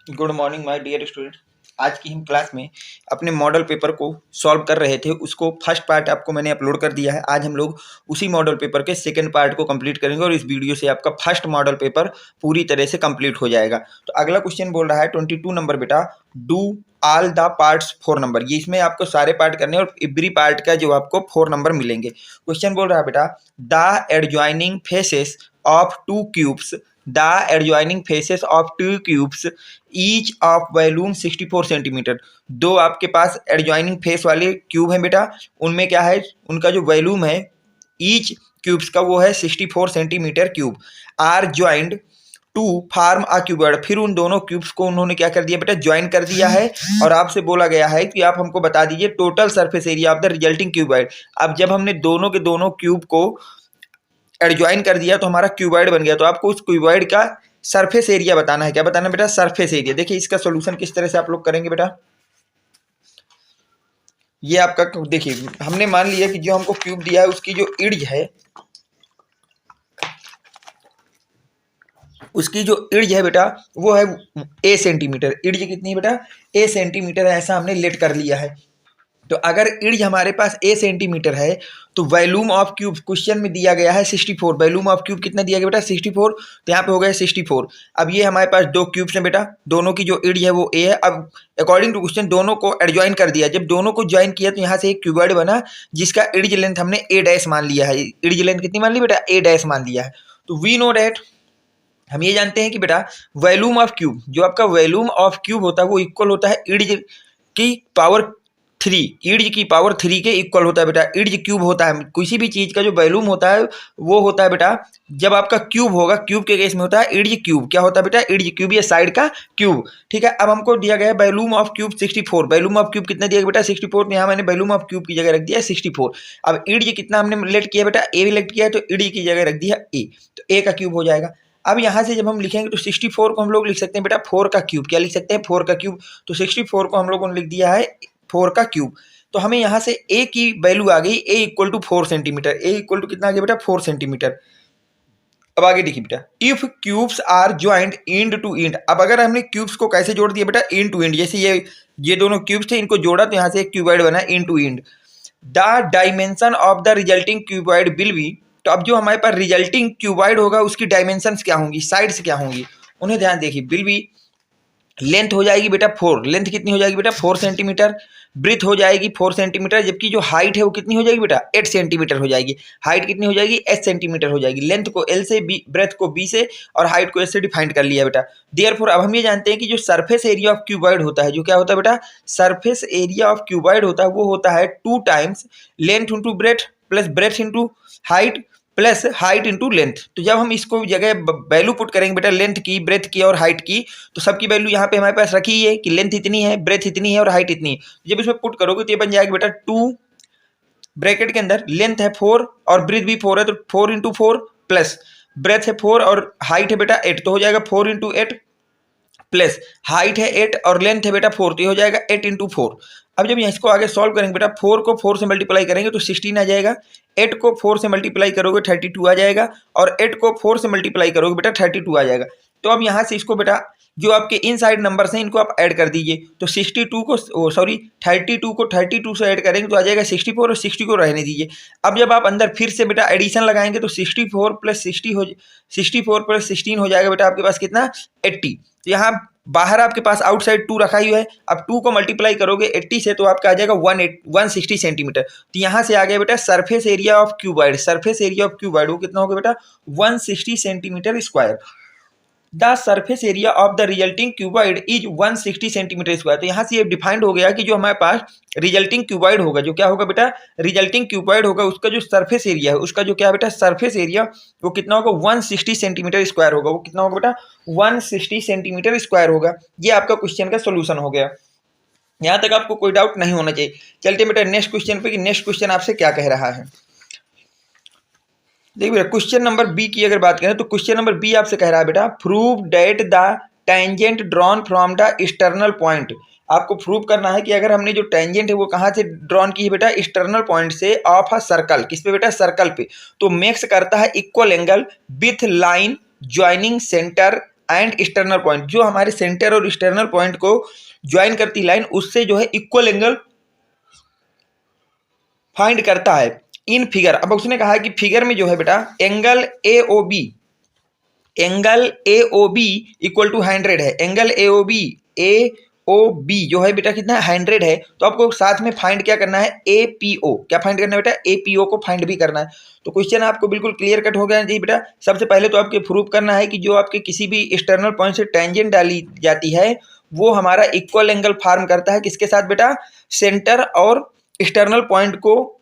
Good morning my dear student. आज की हम क्लास में अपने मॉडल पेपर को सॉल्व कर रहे थे। उसको फर्स्ट पार्ट आपको मैंने अपलोड कर दिया है। आज हम लोग उसी मॉडल पेपर के सेकंड पार्ट को कंप्लीट करेंगे और इस वीडियो से आपका फर्स्ट मॉडल पेपर पूरी तरह से कंप्लीट हो जाएगा। तो अगला क्वेश्चन बोल रहा है 22 नंबर बेटा, do all the parts 4 number. ये इसमें आपको सारे पार्ट करने हैं और एवरी पार्ट का जो आपको 4 नंबर मिलेंगे। क्वेश्चन बोल रहा है बेटा, the adjoining faces of to cubes, the adjoining faces of to cubes each of volume 64 centimetre. दो आपके पास एडजॉइनिंग फेस वाले क्यूब हैं बेटा, उनमें क्या है, उनका जो वॉल्यूम है ईच क्यूब्स का वो है 64 centimetre cube. Are joined to form a cuboid. फिर उन दोनों क्यूब्स को उन्होंने क्या कर दिया बेटा, ज्वाइन कर दिया है और आपसे बोला गया है कि आप हमको बता दीजिए total surface area of the resulting cuboid. अब जब हमने दोनों के दोनों क्यूब को एडजॉइन कर दिया तो हमारा क्यूबॉइड बन गया। तो आपको उस क्यूबॉइड का सरफेस एरिया बताना है। क्या बताना है बेटा? Surface area. देखिए इसका सॉल्यूशन किस तरह से आप लोग करेंगे बेटा। ये आपका देखिए, हमने मान लिया कि जो हमको क्यूब दिया है उसकी जो इर्ज है, उसकी जो इर्ज है बेटा वो है ए सेंटीमीटर। इर्ज कितनी है बेटा? ए सेंटीमीटर है। ऐसा हमने लेट कर लिया है। तो अगर इर्ज हमारे पास ए सेंटीमीटर है तो वॉल्यूम ऑफ क्यूब क्वेश्चन में दिया गया है 64। वॉल्यूम ऑफ क्यूब कितना दिया गया बेटा? 64। तो यहाँ पे हो गया 64। अब ये हमारे पास दो क्यूब्स हैं बेटा, दोनों की जो इर्ज है वो ए है। अब अकॉर्डिंग टू क्वेश्चन दोनों को एडजॉइन कर दिया। जब दोनों को ज्वाइन किया तो यहाँ से एक क्यूबॉइड बना जिसका इर्ज लेंथ हमने ए डैश मान लिया है। इर्ज लेंथ कितनी मान ली बेटा? ए डैश मान लिया है। तो वी नो डैट, हम ये जानते हैं कि बेटा वॉल्यूम ऑफ क्यूब, जो आपका वॉल्यूम ऑफ क्यूब होता है वो इक्वल होता है इर्ज की पावर 3। इर्ज की पावर 3 के इक्वल होता है बेटा। इर्ज क्यूब होता है, किसी भी चीज का जो वॉल्यूम होता है वो होता है बेटा, जब आपका क्यूब होगा, क्यूब के केस में होता है इर्ज क्यूब। क्या होता है बेटा? इर्ज क्यूब, ये साइड का क्यूब। ठीक है। अब हमको दिया गया है volume of cube 64। Volume of cube कितना दिया गया बेटा? 64। तो यहाँ मैंने वॉल्यूम ऑफ क्यूब की जगह रख दिया 64। अब इर्ज कितना हमने लेट किया बेटा? ए लेट किया है, तो इर्ज की जगह रख दिया ए, तो ए का क्यूब हो जाएगा। अब यहाँ से जब हम लिखेंगे तो 64 को हम लोग लिख सकते हैं बेटा 4 का क्यूब। क्या लिख सकते हैं? 4 का क्यूब। तो 64 को हम लोगों ने लिख दिया है 4 का क्यूब। तो हमें यहाँ से ए की वैल्यू आ गई, A equal to 4 centimetre. A equal to कितना आ गया बेटा? 4 सेंटीमीटर। अब आगे देखिए बेटा, if cubes are joined end to end. अब अगर हमने क्यूब्स को कैसे जोड़ दिया बेटा? End to end. जैसे ये दोनों क्यूब्स थे, इनको जोड़ा तो यहाँ से एक क्यूबॉइड बना end to end. The dimension of the resulting cuboid will be. तो अब जो हमारे पास रिजल्टिंग क्यूबॉइड होगा उसकी डायमेंशंस क्या होंगी, साइड्स क्या होंगी, उन्हें ध्यान देखिए। विल बी, लेंथ हो जाएगी बेटा 4। लेंथ कितनी हो जाएगी बेटा? 4 सेंटीमीटर। ब्रीथ हो जाएगी 4 सेंटीमीटर, जबकि जो हाइट है वो कितनी हो जाएगी बेटा? 8 सेंटीमीटर हो जाएगी। हाइट कितनी हो जाएगी? 8 सेंटीमीटर हो जाएगी। लेंथ को एल से, बी ब्रेथ को बी से और हाइट को एस से डिफाइंड कर लिया बेटा। देयरफॉर अब हम ये जानते हैं कि जो सरफेस एरिया ऑफ क्यूबॉइड होता है, जो क्या होता है बेटा? सरफेस एरिया ऑफ क्यूबॉइड होता है वो होता है 2 times length into breadth plus breadth into height plus height into length. तो जब हम इसको जगह वैल्यू पुट करेंगे बेटा, लेंथ की, ब्रेथ की और हाइट की, तो सबकी वैल्यू यहाँ पे हमारे पास रखी है कि लेंथ इतनी है, ब्रेथ इतनी है और हाइट इतनी है। जब इसमें पुट करोगे तो ये बन जाएगा बेटा 2 ब्रैकेट के अंदर लेंथ है 4 और ब्रेथ भी 4 है, तो 4 इंटू 4 प्लस ब्रेथ है 4 और हाइट है बेटा 8, तो हो जाएगा 4 इंटू 8 प्लस हाइट है 8 और लेंथ है बेटा 4, तो ये हो जाएगा 8 इंटू 4। अब जब इसको आगे सॉल्व करेंगे बेटा, 4 को 4 से मल्टीप्लाई करेंगे तो 16 आ जाएगा। 8 को 4 से मल्टीप्लाई करोगे 32 आ जाएगा और 8 को 4 से मल्टीप्लाई करोगे बेटा 32 आ जाएगा। तो अब यहाँ से इसको बेटा, जो आपके इनसाइड नंबर्स हैं इनको आप ऐड कर दीजिए। तो 62 को, सॉरी 32 को 32 से ऐड करेंगे तो आ जाएगा 64 और 60 को रहने दीजिए। अब जब आप अंदर फिर से बेटा एडिशन लगाएंगे तो 64 प्लस 64 प्लस 16 हो जाएगा बेटा आपके पास कितना? 80। तो यहाँ बाहर आपके पास आउटसाइड 2 रखा ही है। अब 2 को मल्टीप्लाई करोगे 80 से तो आपका आ जाएगा 160 सेंटीमीटर। तो यहाँ से आ गया बेटा surface area of cuboid. Surface area of cuboid वो कितना होगा बेटा? 160 centimetre square. The surface area of the resulting cuboid is 160 centimetre square. तो यहाँ से ये डिफाइंड हो गया कि जो हमारे पास रिजल्टिंग क्यूबॉइड होगा, जो क्या होगा बेटा? रिजल्टिंग क्यूबॉइड होगा, उसका जो सरफेस एरिया है, उसका जो क्या बेटा सरफेस एरिया, वो कितना होगा? 160 सेंटीमीटर स्क्वायर होगा। वो कितना होगा बेटा? 160 सेंटीमीटर स्क्वायर होगा। ये आपका क्वेश्चन का सोल्यूशन हो गया। यहाँ तक आपको कोई डाउट नहीं होना चाहिए। चलते बेटा नेक्स्ट क्वेश्चन पे कि नेक्स्ट क्वेश्चन आपसे क्या कह रहा है। देखिए बेटा, क्वेश्चन नंबर बी की अगर बात करें तो क्वेश्चन नंबर बी आपसे कह रहा है बेटा, prove that the tangent drawn from the external point. आपको प्रूव करना है कि अगर हमने जो टेंजेंट है वो कहाँ से ड्रॉन की है बेटा? एक्सटर्नल पॉइंट से ऑफ अ सर्कल। किस पे बेटा? सर्कल पे। तो मेक्स करता है equal angle with line joining centre and external point, जो हमारे सेंटर और एक्सटर्नल पॉइंट को ज्वाइन करती लाइन, उससे जो है इक्वल एंगल फाइंड करता है इन फिगर। अब उसने कहा है कि फिगर में जो है बेटा angle A O B equal to 100 है। एंगल ए ओ बी जो है बेटा कितना 100 है। तो आपको साथ में फाइंड क्या करना है, ए पी ओ। क्या फाइंड करना है बेटा, ए पी ओ को फाइंड भी करना है। तो क्वेश्चन आपको बिल्कुल क्लियर कट हो गया जी बेटा। सबसे पहले तो आपको प्रूव करना है कि जो आपके किसी भी एक्सटर्नल पॉइंट से टेंजेंट डाली जाती है वो हमारा इक्वल एंगल फॉर्म करता है किसके साथ बेटा, सेंटर और एक्सटर्नल पॉइंट को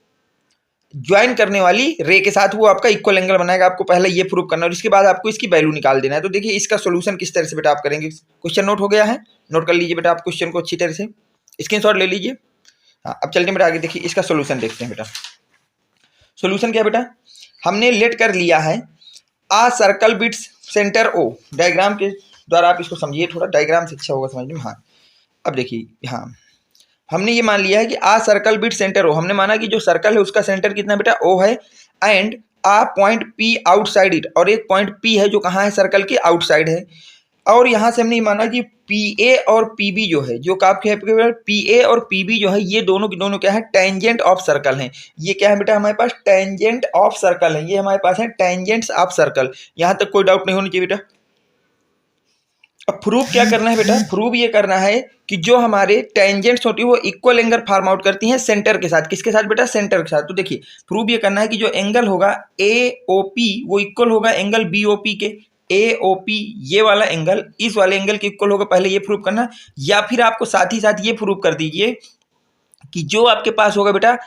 ज्वाइन करने वाली रे के साथ वो आपका इक्वल एंगल बनाएगा। आपको पहले ये प्रूव करना है और इसके बाद आपको इसकी वैल्यू निकाल देना है। तो देखिए इसका सोल्यूशन किस तरह से बेटा आप करेंगे। क्वेश्चन नोट हो गया है, नोट कर लीजिए बेटा आप क्वेश्चन को अच्छी तरह से, स्क्रीनशॉट ले लीजिए। हाँ, अब चलते हैं बेटा आगे। देखिए इसका सोल्यूशन देखते हैं बेटा। सोल्यूशन क्या बेटा, हमने लेट कर लिया है आ सर्कल बिट्स सेंटर ओ। डायग्राम के द्वारा आप इसको समझिए, थोड़ा डायग्राम से अच्छा होगा समझने में। हाँ अब देखिए, हाँ हमने ये मान लिया है कि आ सर्कल बिट सेंटर ओ। हमने माना कि जो सर्कल है उसका सेंटर कितना बेटा ओ है, and a point P outside it, और एक पॉइंट पी है जो कहाँ है, सर्कल के आउटसाइड है। और यहाँ से हमने ये माना कि पी ए और पी बी जो है, जो आपके पी ए और पी बी जो है ये दोनों की दोनों क्या है, टेंजेंट ऑफ सर्कल हैं। ये क्या है बेटा हमारे पास, टेंजेंट ऑफ सर्कल है। ये हमारे पास है टेंजेंट्स ऑफ सर्कल। यहाँ तक कोई डाउट नहीं होनी चाहिए बेटा। अब प्रूफ क्या करना है बेटा, प्रूफ ये करना है कि जो हमारे टेंजेंट्स होती है वो इक्वल एंगल फार्म आउट करती हैं सेंटर के साथ। किसके साथ बेटा, सेंटर के साथ। तो देखिए प्रूफ ये करना है कि जो एंगल होगा ए ओ पी वो इक्वल होगा एंगल बी ओ पी के। ए ओ पी ये वाला एंगल इस वाले एंगल के इक्वल होगा, पहले ये प्रूफ करना। या फिर आपको साथ ही साथ ये प्रूफ कर दीजिए कि जो आपके पास होगा बेटा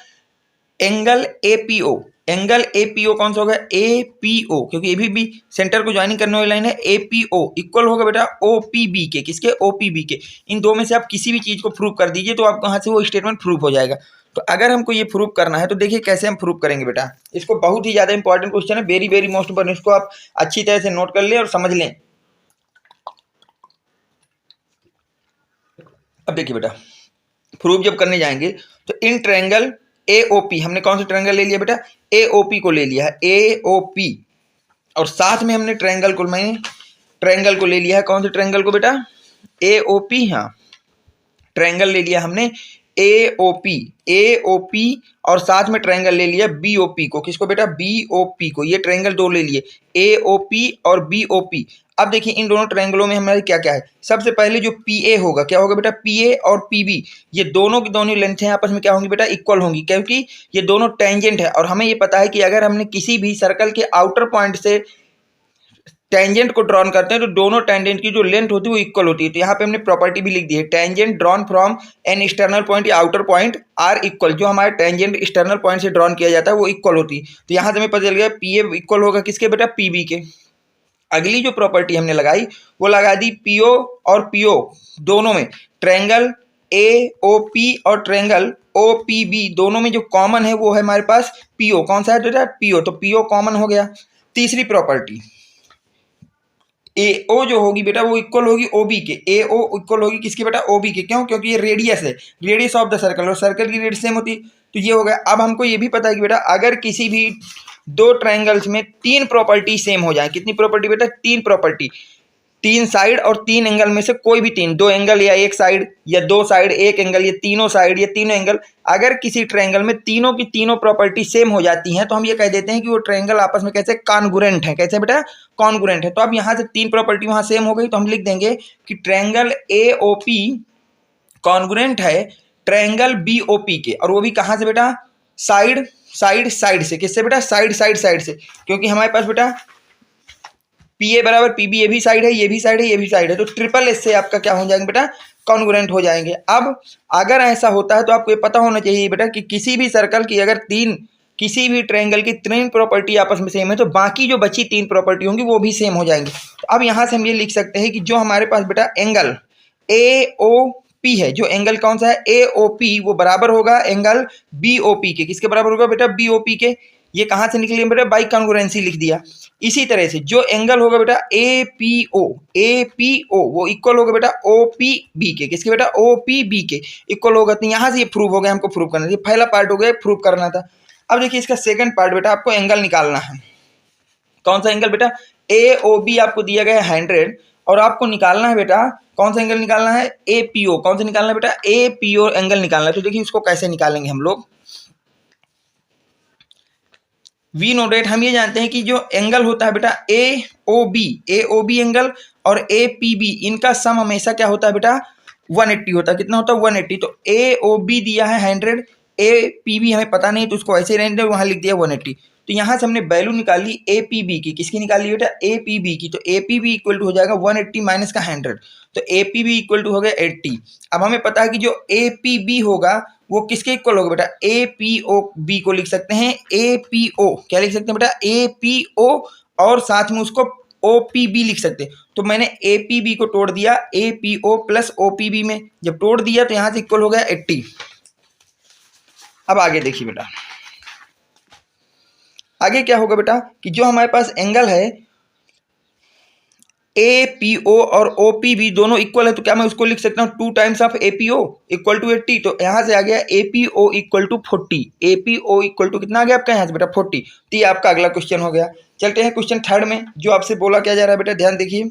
एंगल एपीओ, एंगल एपीओ कौन सा होगा, एपीओ, क्योंकि ए भी सेंटर को ज्वाइनिंग करने वाली लाइन है। एपीओ इक्वल होगा बेटा ओपीबी के। किसके, ओपीबी के। इन दो में से आप किसी भी चीज को प्रूव कर दीजिए तो आपको यहाँ से वो स्टेटमेंट प्रूव हो जाएगा। तो अगर हमको ये प्रूव करना है तो देखिए कैसे हम प्रूव करेंगे बेटा। इसको बहुत ही ज्यादा इंपॉर्टेंट क्वेश्चन है, वेरी वेरी मोस्ट इंपॉर्टेंट। इसको आप अच्छी तरह से नोट कर लें और समझ लें। अब देखिए बेटा प्रूफ जब करने जाएंगे तो इन ट्रायंगल एओपी, हमने कौन सा ट्रायंगल ले लिया बेटा, एओपी को ले लिया है, एओपी। और साथ में हमने ट्रायंगल को ले लिया है, कौन से ट्रायंगल को बेटा, एओपी। हाँ ट्रायंगल ले लिया हमने एओपी और साथ में ट्रायंगल ले लिया बीओपी को। किसको बेटा, बीओपी को। ये ट्रायंगल दो ले लिए, एओपी और बीओपी। अब देखिए इन दोनों ट्रायंगलों में हमारे क्या क्या है। सबसे पहले जो पीए होगा, क्या होगा बेटा, पीए और पीबी ये दोनों की दोनों लेंथ है आपस में क्या होंगी बेटा, इक्वल होंगी, क्योंकि ये दोनों टेंजेंट है। और हमें ये पता है कि अगर हमने किसी भी सर्कल के आउटर पॉइंट से टेंजेंट को ड्रॉन करते हैं तो दोनों टेंजेंट की जो लेंथ होती है वो इक्वल होती है। तो यहाँ पे हमने प्रॉपर्टी भी लिख दी है, tangent drawn from an external point या आउटर पॉइंट आर इक्वल। जो हमारे टेंजेंट एक्सटर्नल पॉइंट से ड्रॉन किया जाता है वो इक्वल होती है। तो यहाँ से हमें पता चल गया पी ए इक्वल होगा किसके बेटा, पीबी के। अगली जो प्रॉपर्टी हमने लगाई वो लगा दी पीओ और पीओ दोनों में, ट्रायंगल ए ओ पी और ट्रायंगल ओ पी बी दोनों में जो कॉमन है वो है हमारे पास पीओ। कौन सा है बेटा, पीओ। तो पीओ कॉमन हो गया। तीसरी प्रॉपर्टी ए ओ जो होगी बेटा वो इक्वल होगी ओबी के। ए ओ इक्वल होगी किसके बेटा, ओबी के। क्यों, क्योंकि ये रेडियस है, रेडियस ऑफ द सर्कल, और सर्कल की रेडियस सेम होती है। तो ये हो गया। अब हमको ये भी पता है कि बेटा अगर किसी भी दो ट्रायंगल्स में तीन प्रॉपर्टी सेम हो जाए, कितनी प्रॉपर्टी बेटा, तीन प्रॉपर्टी, तीन साइड और तीन एंगल में से कोई भी तीन, दो एंगल या एक साइड या दो साइड एक एंगल, ये तीनों साइड या तीनों एंगल, अगर किसी ट्रायंगल में तीनों की तीनों प्रॉपर्टी सेम हो जाती हैं तो हम ये कह देते हैं कि वो ट्रायंगल आपस में कैसे, कॉन्ग्रुएंट है। कैसे बेटा, कॉन्ग्रुएंट है। तो अब यहाँ से तीन प्रॉपर्टी वहाँ सेम हो गई तो हम लिख देंगे कि ट्रायंगल एओपी कॉन्ग्रुएंट है ट्रायंगल बीओपी के। और वो भी कहाँ से बेटा, साइड से। किससे बेटा, साइड से। क्योंकि हमारे पास बेटा पी ए बराबर पी बी, ये भी साइड है, ये भी साइड है, ये भी साइड है। तो ट्रिपल एस से आपका क्या हो जाएंगे बेटा, कॉन्ग्रुएंट हो जाएंगे। अब अगर ऐसा होता है तो आपको ये पता होना चाहिए बेटा कि किसी भी सर्कल की अगर किसी भी ट्रायंगल की तीन प्रॉपर्टी आपस में सेम है तो बाकी जो बची तीन प्रॉपर्टी होंगी वो भी सेम हो जाएंगी। तो अब यहाँ से हम ये लिख सकते हैं कि जो हमारे पास बेटा एंगल ए ओ पी है, जो एंगल कौन सा है, ए ओ पी, वो बराबर होगा एंगल बी ओ पी के। किसके बराबर होगा बेटा, बी ओ पी के। ये कहाँ से निकली बेटा, बाई कॉन्ग्रुएंसी लिख दिया। इसी तरह से जो एंगल होगा बेटा ए पी ओ वो इक्वल होगा बेटा ओ पी बी के। किसके बेटा, ओ पी बी के इक्वल होगा। तो यहाँ से ये प्रूव हो गया, हमको प्रूव करना था। पहला पार्ट हो गया, प्रूव करना था। अब देखिए इसका सेकंड पार्ट बेटा, आपको एंगल निकालना है। कौन सा एंगल बेटा, ए ओ बी आपको दिया गया है 100 और आपको निकालना है बेटा कौन सा एंगल निकालना है, एपीओ। कौन सा निकालना है बेटा, एपीओ एंगल निकालना है। तो देखिए इसको कैसे निकालेंगे हम लोग। वी नोटेड हम ये जानते हैं कि जो एंगल होता है बेटा ए ओ बी एंगल और ए पी बी, इनका सम हमेशा क्या होता है बेटा 180 होता है। कितना होता है 180। तो ए ओ बी दिया है 100, ए पी बी हमें पता नहीं तो उसको ऐसे रहने वहां लिख दिया 180। तो यहाँ से हमने वैल्यू निकाली ए पी बी की। किसकी निकाली बेटा, ए पी बी की। तो A P B equal to हो जाएगा 180 माइनस का 100, तो A P B equal to हो गया 80। अब हमें पता है कि जो ए पी बी होगा वो किसके इक्वल होगा बेटा, ए पी ओ बी को लिख सकते हैं ए पी ओ। क्या लिख सकते हैं बेटा, ए पी ओ, और साथ में उसको ओ पी बी लिख सकते हैं। तो मैंने ए पी बी को तोड़ दिया A P O plus O P B में। जब तोड़ दिया तो यहां से इक्वल हो गया 80। अब आगे देखिए बेटा, आगे क्या होगा बेटा कि जो हमारे पास एंगल है ए पी ओ और ओ पी बी दोनों इक्वल है, तो क्या मैं उसको लिख सकता हूँ 2 times of A P O equal to 80। तो यहाँ से आ गया A P O equal to 40। A P O equal to कितना आ गया आपका यहाँ से बेटा 40। तो ये आपका अगला क्वेश्चन हो गया। चलते हैं क्वेश्चन थर्ड में, जो आपसे बोला क्या जा रहा है बेटा, ध्यान देखिए।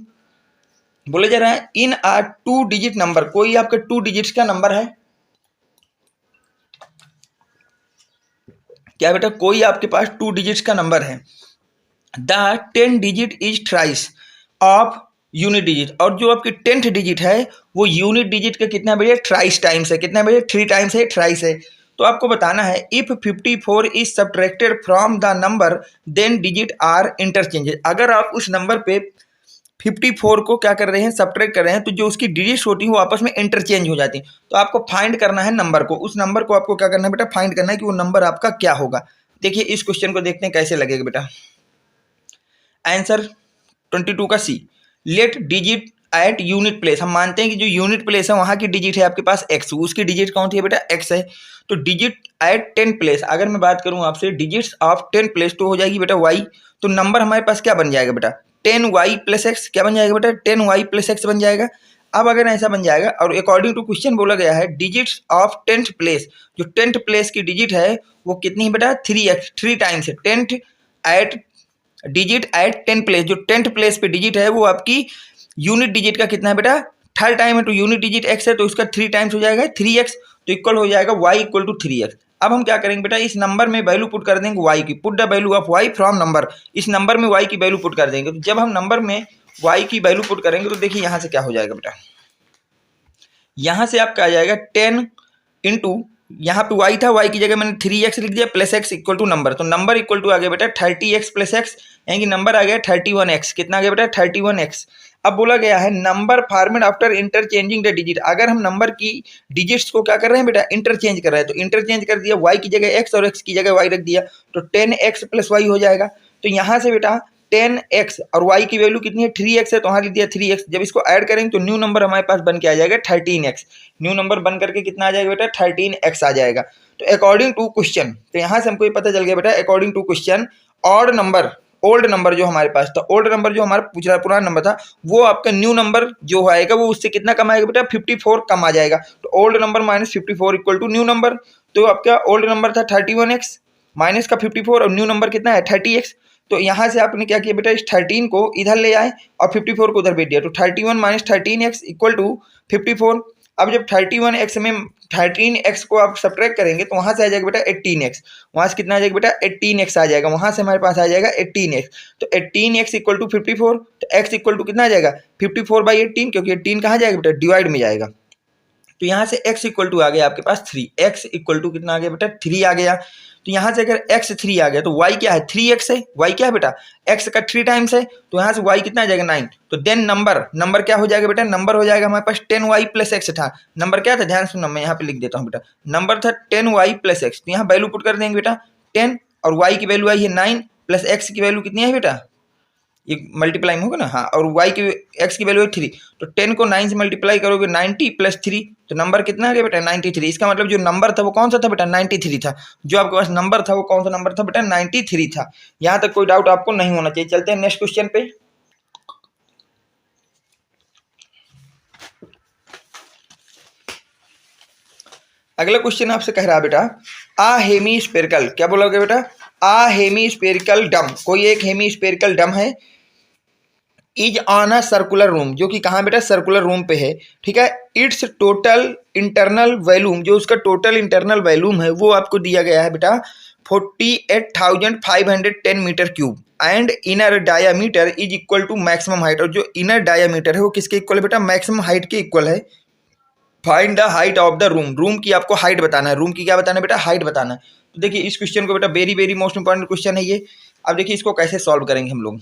बोले जा रहा है इन आ 2 डिजिट नंबर, कोई आपके 2 डिजिट्स का नंबर है क्या बेटा, कोई आपके पास 2 डिजिट्स का नंबर है। The 10 digit is thrice of unit digit, और जो आपकी 10th डिजिट है वो यूनिट डिजिट का कितना बजे थ्राइस टाइम्स है। कितना बजे 3 टाइम्स है, थ्राइस है। तो आपको बताना है if 54 is subtracted from the number then digit are interchanged. अगर आप उस नंबर पे 54 को क्या कर रहे हैं, सब्ट्रैक्ट कर रहे हैं, तो जो उसकी डिजिट्स होती हैं वो आपस में इंटरचेंज हो जाती हैं। तो आपको फाइंड करना है नंबर को, उस नंबर को आपको क्या करना है बेटा, फाइंड करना है कि वो नंबर आपका क्या होगा। देखिए इस क्वेश्चन को देखते हैं कैसे लगेगा बेटा। आंसर 22 का see, let digit at unit place. हम मानते हैं कि जो यूनिट प्लेस है वहां की डिजिट है आपके पास एक्स, उसकी डिजिट कौन सी है बेटा एक्स है। तो डिजिट एट 10 प्लेस, अगर मैं बात करूं आपसे डिजिट्स ऑफ 10 प्लेस, तो हो जाएगी बेटा वाई। तो नंबर हमारे पास क्या बन जाएगा बेटा 10y प्लस एक्स। क्या बन जाएगा बेटा 10y प्लस एक्स बन जाएगा। अब अगर ऐसा बन जाएगा और अकॉर्डिंग टू क्वेश्चन बोला गया है डिजिट्स ऑफ 10th प्लेस, जो 10th प्लेस की डिजिट है वो कितनी है बेटा 3x, 3 टाइम्स है। 10th eight digit eight 10 place, जो 10th प्लेस पे डिजिट है वो आपकी यूनिट डिजिट का कितना है बेटा 3rd टाइम है। तो यूनिट डिजिट x है तो इसका 3 टाइम्स हो जाएगा 3x, तो इक्वल हो जाएगा y इक्वल टू 3x। अब हम क्या करेंगे बेटा, इस नंबर में वैल्यू पुट कर देंगे y की। Put the value of y from number, इस नंबर में y की वैल्यू पुट कर देंगे। तो जब हम नंबर में y की वैल्यू पुट करेंगे तो देखिए यहां से क्या हो जाएगा बेटा, यहां से आपका आ जाएगा 10 इंटू, यहाँ पे y था, y की जगह मैंने 3x लिख दिया plus x equal to number. तो नंबर इक्वल टू आ गया बेटा 30x प्लस x, यानी कि नंबर आ गया 31x। कितना आ गया बेटा 31x। अब बोला गया है number format after interchanging the digit. अगर हम नंबर की डिजिट्स को क्या कर रहे हैं बेटा इंटरचेंज कर रहे हैं, तो इंटरचेंज कर दिया, y की जगह x और x की जगह y रख दिया, तो 10x प्लस y हो जाएगा। तो यहाँ से बेटा 10x और y की वैल्यू कितनी है 3x है, तो वहाँ लिख दिया 3x। जब इसको ऐड करेंगे तो न्यू नंबर हमारे पास बन के आ जाएगा 13x। न्यू नंबर बन करके कितना आ जाएगा बेटा 13x आ जाएगा। तो अकॉर्डिंग टू क्वेश्चन, तो यहाँ से हमको ये पता चल गया बेटा according to question odd number, old number जो हमारे पास था, ओल्ड नंबर जो हमारा पूछा पुराना नंबर था, वो आपका न्यू नंबर जो आएगा वो उससे कितना कम आएगा बेटा 54 कम आ जाएगा। तो old number minus 54 equal to new number. तो आपका ओल्ड नंबर था 31x माइनस का 54 और न्यू नंबर कितना है 30x। तो यहाँ से आपने क्या किया बेटा इस 13 को इधर ले आए और 54 को उधर भेज दिया। तो 31 माइनस 13x इक्वल टू 54। अब जब 31x में 13x को आप सब्ट्रैक्ट करेंगे तो वहाँ से आ जाएगा बेटा 18x। वहाँ से कितना आ जाएगा बेटा 18x आ जाएगा, वहाँ से हमारे पास आ जाएगा 18x। तो 18x इक्वल टू 54, तो x इक्वल टू कितना आ जाएगा 54/18, क्योंकि 18 कहाँ जाएगा बेटा डिवाइड में जाएगा। तो यहाँ से x इक्वल टू आ गया आपके पास 3, x इक्वल टू कितना आ गया बेटा 3 आ गया। तो यहाँ से अगर x 3 आ गया तो y क्या है 3x है, y क्या है बेटा x का 3 टाइम्स है, तो यहाँ से y कितना आ जाएगा 9। तो देन नंबर क्या हो जाएगा बेटा, नंबर हो जाएगा हमारे पास 10y प्लस x था। नंबर क्या था ध्यान सुनना, मैं यहाँ पे लिख देता हूँ बेटा, नंबर था 10y प्लस x। तो यहाँ वैल्यू पुट कर देंगे बेटा 10 और y की वैल्यू आई है 9 प्लस x की वैल्यू कितनी है बेटा, ये मल्टीप्लाई में होगा ना, हाँ, और y की x की वैल्यू है 3। तो 10 को 9 से मल्टीप्लाई करोगे 90 प्लस 3, तो नंबर कितना आ गया बेटा 93। इसका मतलब जो नंबर था वो कौन सा था बेटा 93 था। जो आपके पास नंबर था वो कौन सा नंबर था बेटा 93 था। यहाँ तक कोई डाउट आपको नहीं होना चाहिए। चलते हैं नेक्स्ट क्वेश्चन पे। अगला क्वेश्चन आपसे कह रहा है बेटा आ हेमी स्पेरिकल, क्या बोलोगे बेटा आ हेमी स्पेरिकल डम, कोई एक हेमी स्पेरिकल डम है is on a circular room, जो कि कहाँ बेटा सर्कुलर रूम पे है, ठीक है। इट्स टोटल इंटरनल वॉल्यूम, जो उसका टोटल इंटरनल वॉल्यूम है वो आपको दिया गया है बेटा 48,510 metre cube and inner diameter is equal to maximum height, और जो इनर डायामीटर है वो किसके इक्वल है बेटा, मैक्सिमम हाइट के इक्वल है। Find the height of the room, room की आपको हाइट बताना है, रूम की क्या बताना है बेटा, हाइट बताना है। तो देखिए इस क्वेश्चन को बेटा very very most important question है ये। अब देखिए इसको कैसे सॉल्व करेंगे हम लोग।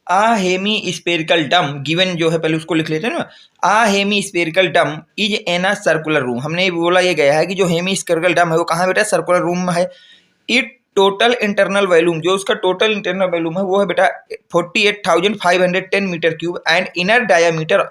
आ हेमी स्पेरिकल डम गिवन जो है पहले उसको लिख लेते हैं ना। आ हेमी स्पेरिकल डम is an a circular room, हमने बोला ये गया है कि जो हेमी स्पेरिकल डम है वो कहाँ बेटा सर्कुलर रूम में है। इट टोटल इंटरनल वॉल्यूम, जो उसका टोटल इंटरनल वॉल्यूम है वो है बेटा 48,510 metre cube and inner diameter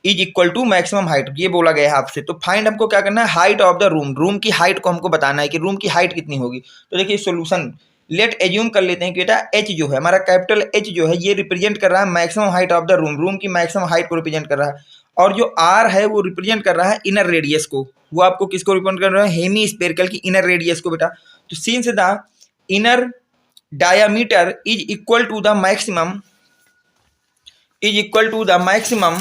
is equal to maximum height, ये बोला गया है आपसे। तो फाइंड हमको क्या करना है, height of the room, room की हाइट को हमको बताना है कि रूम की हाइट कितनी होगी। तो देखिए सोल्यूशन लेट एज्यूम कर लेते हैं कि बेटा एच जो है हमारा कैपिटल एच जो है ये रिप्रेजेंट कर रहा है maximum height of the room, room की मैक्सिमम हाइट को रिप्रेजेंट कर रहा है। और जो आर है वो रिप्रेजेंट कर रहा है इनर रेडियस को, वो आपको किसको रिप्रेजेंट कर रहा है, हेमी स्पेरिकल की इनर रेडियस को बेटा। तो since the inner diameter is equal to the maximum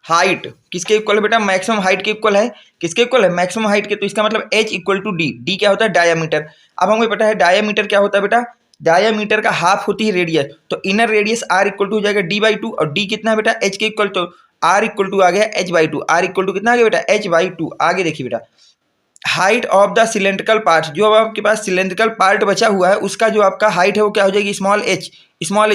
height, किसके इक्वल है बेटा, मैक्सिमम हाइट के इक्वल है, किसके इक्वल है, मैक्सिमम हाइट के। तो इसका मतलब h equal to D, D क्या होता है डायामीटर। अब हमें पता है डायामीटर क्या होता है बेटा, डायामीटर का हाफ होती है रेडियस, तो inner radius r equal to हो जाएगा d/2, और d कितना है बेटा h के इक्वल, तो r इक्वल टू आ गया h/2, r इक्वल टू कितना आ गया बेटा h/2। आगे देखिए बेटा height of the cylindrical part, जो अब आपके पास सिलेंड्रिकल पार्ट बचा हुआ है उसका जो आपका हाइट है वो क्या हो जाएगी स्मॉल एच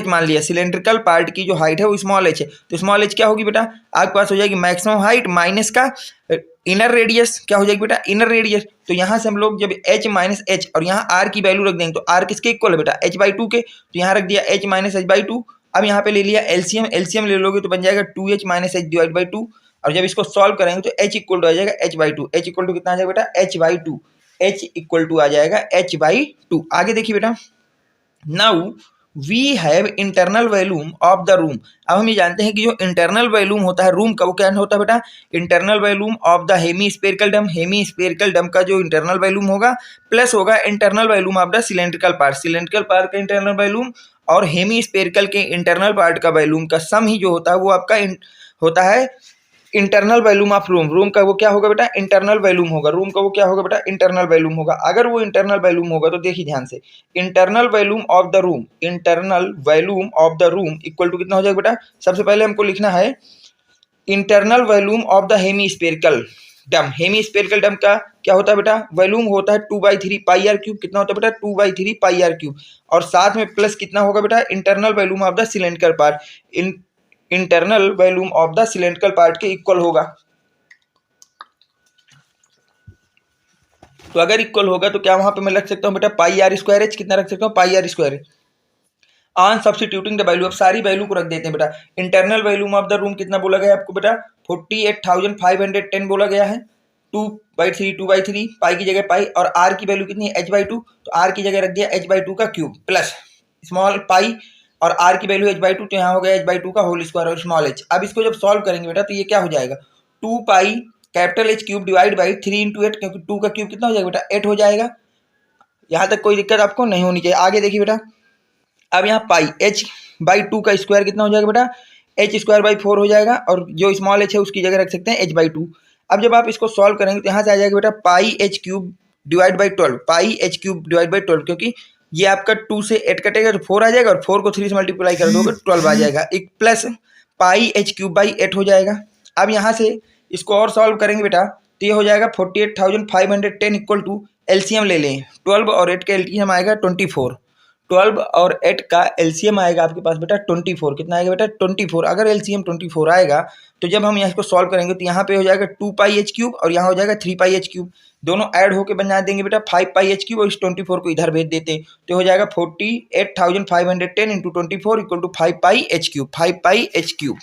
मान लिया सिलेंड्रिकल पार्ट की जो हाइट है वो स्मॉल एच है। तो स्मॉल एच क्या होगी बेटा आपके पास हो जाएगी मैक्सिमम हाइट माइनस का इनर रेडियस, क्या हो जाएगी बेटा इनर रेडियस। तो यहाँ से हम लोग जब h माइनस एच और यहाँ r की वैल्यू रख देंगे तो r किसके इक्वल है बेटा h/2 के, तो यहाँ रख दिया h माइनस h/2। अब यहाँ पे ले लिया एलसीएम ले लोगे तो बन जाएगा 2h minus h divide by 2, और जब इसको सॉल्व करेंगे तो h इक्वल टू आ जाएगा h/2, h इक्वल टू कितना आ जाएगा बेटा h/2, h इक्वल टू आ जाएगा h/2। आगे देखिए बेटा now we have internal volume of the room. अब हम ये जानते हैं कि जो इंटरनल वॉल्यूम होता है रूम का वो क्या होता है बेटा internal volume of the hemispherical dome, hemispherical dome का जो इंटरनल वॉल्यूम होगा प्लस होगा internal volume of the cylindrical part, cylindrical part का इंटरनल वॉल्यूम और हेमी स्पेरिकल के इंटरनल पार्ट का वॉल्यूम का सम ही जो होता है वो आपका होता है internal volume of room. Room का वो क्या होगा बेटा इंटरनल वॉल्यूम होगा, रूम का वो क्या होगा बेटा इंटरनल वॉल्यूम होगा। अगर वो इंटरनल वॉल्यूम होगा तो देखिए ध्यान से internal volume of the room, internal volume of the room equal to कितना हो जाएगा बेटा, सबसे पहले हमको लिखना है internal volume of the hemispherical dome. Hemispherical dome का क्या होता है बेटा वॉल्यूम होता है 2/3 पाई आर क्यूब, कितना होता है बेटा 2/3 पाई आर क्यूब, और साथ में प्लस कितना होगा बेटा internal volume of the cylindrical part, internal volume of the cylindrical part के इक्वल होगा। तो अगर इक्वल होगा तो क्या वहां पे मैं रख सकता हूं बेटा पाई आर स्क्वायर एच, कितना रख सकता हूं pi R square H on substituting the value. अब सारी वैल्यू को रख देते हैं बेटा। Internal volume of the room कितना बोला गया है आपको बेटा 48,510 बोला गया है, 2/3 पाई की जगह पाई, और आर की वैल्यू कितनी है h/2, तो आर की जगह रख दिया h/2 का क्यूब प्लस स्मॉल पाई और r की वैल्यू h/2, तो यहाँ हो गया h/2 का होल स्क्वायर और स्मॉल h। अब इसको जब सॉल्व करेंगे बेटा तो ये क्या हो जाएगा 2 pi capital H cube divide by 3 into 8, क्योंकि 2 का क्यूब कितना हो जाएगा बेटा 8 हो जाएगा। यहाँ तक कोई दिक्कत आपको नहीं होनी चाहिए। आगे देखिए बेटा अब यहाँ पाई h/2 का स्क्वायर कितना हो जाएगा बेटा h²/4 हो जाएगा, और जो स्मॉल h है उसकी जगह रख सकते हैं h/2। अब जब आप इसको सॉल्व करेंगे तो यहाँ से आ जाएगा बेटा पाई h cube divide by 12, pi h cube divide by 12, क्योंकि ये आपका 2 से 8 कटेगा तो 4 आ जाएगा, और 4 को 3 से मल्टीप्लाई कर दोगे 12 आ जाएगा, एक plus pi h cube by 8 हो जाएगा। अब यहाँ से इसको और सॉल्व करेंगे बेटा तो ये हो जाएगा 48,510 इक्वल टू एलसीएम ले लें 12 और 8 का एलसीएम आएगा 24, 12 और 8 का एलसीएम आएगा आपके पास बेटा 24, कितना आएगा बेटा 24। अगर एलसीएम 24 आएगा तो जब हम यहाँ इसको सॉल्व करेंगे तो यहाँ पे हो जाएगा 2 पाई एच क्यूब और यहाँ हो जाएगा 3 पाई एच क्यूब, दोनों ऐड होकर बना देंगे बेटा 5 पाई एच क्यूब, और इस 24 को इधर भेज देते हैं तो हो जाएगा 48,510 into 24 equal to 5 pi H cube, 5 pi H cube.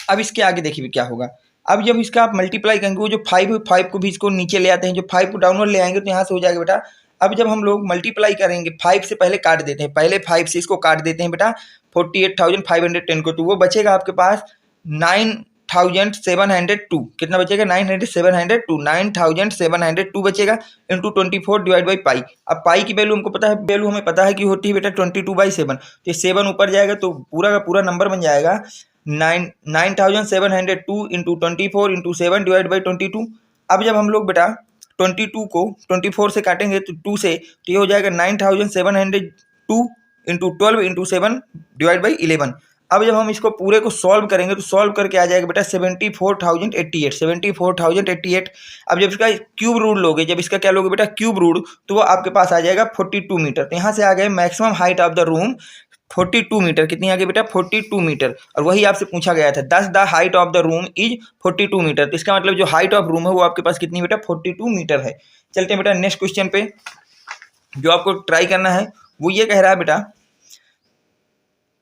अब इसके आगे देखिए क्या होगा। अब जब इसका आप मल्टीप्लाई करेंगे वो जो 5 को भी इसको नीचे ले आते हैं, जो 5 को डाउनवर्ड ले आएंगे तो यहाँ से हो जाएगा बेटा। अब जब हम लोग मल्टीप्लाई करेंगे 5 से पहले काट देते हैं, पहले 5 से इसको काट देते हैं बेटा 48,510 को, तो वो बचेगा आपके पास 9 9702 कितना बचेगा 9702 बचेगा इंटू 24 डिवाइड बाई पाई। अब पाई की वैल्यू हमको पता है, वैल्यू हमें पता है कि होती है बेटा 22/7, तो 7 ऊपर जाएगा तो पूरा का पूरा नंबर बन जाएगा 9702 इंटू 24 इंटू 7 डिवाइड बाई 22। अब जब हम लोग बेटा 22 को 24 से काटेंगे तो 2 से, तो ये हो जाएगा 9702 इंटू 12 इंटू 7 डिवाइड बाई 11। अब जब हम इसको पूरे को सॉल्व करेंगे तो सॉल्व करके आ जाएगा बेटा 74,088। अब जब इसका क्यूब रूट लोगे, जब इसका क्या लोगे बेटा क्यूब रूट, तो वो आपके पास आ जाएगा 42 मीटर। तो यहाँ से आ गए maximum height of the room 42 metre. कितनी आ गई बेटा 42 मीटर। और वही आपसे पूछा गया था दस the height of the room is 42 metre. तो इसका मतलब जो हाइट ऑफ रूम है वो आपके पास कितनी बेटा 42 मीटर है। चलते हैं बेटा नेक्स्ट क्वेश्चन पे। जो आपको ट्राई करना है वो ये कह रहा है बेटा,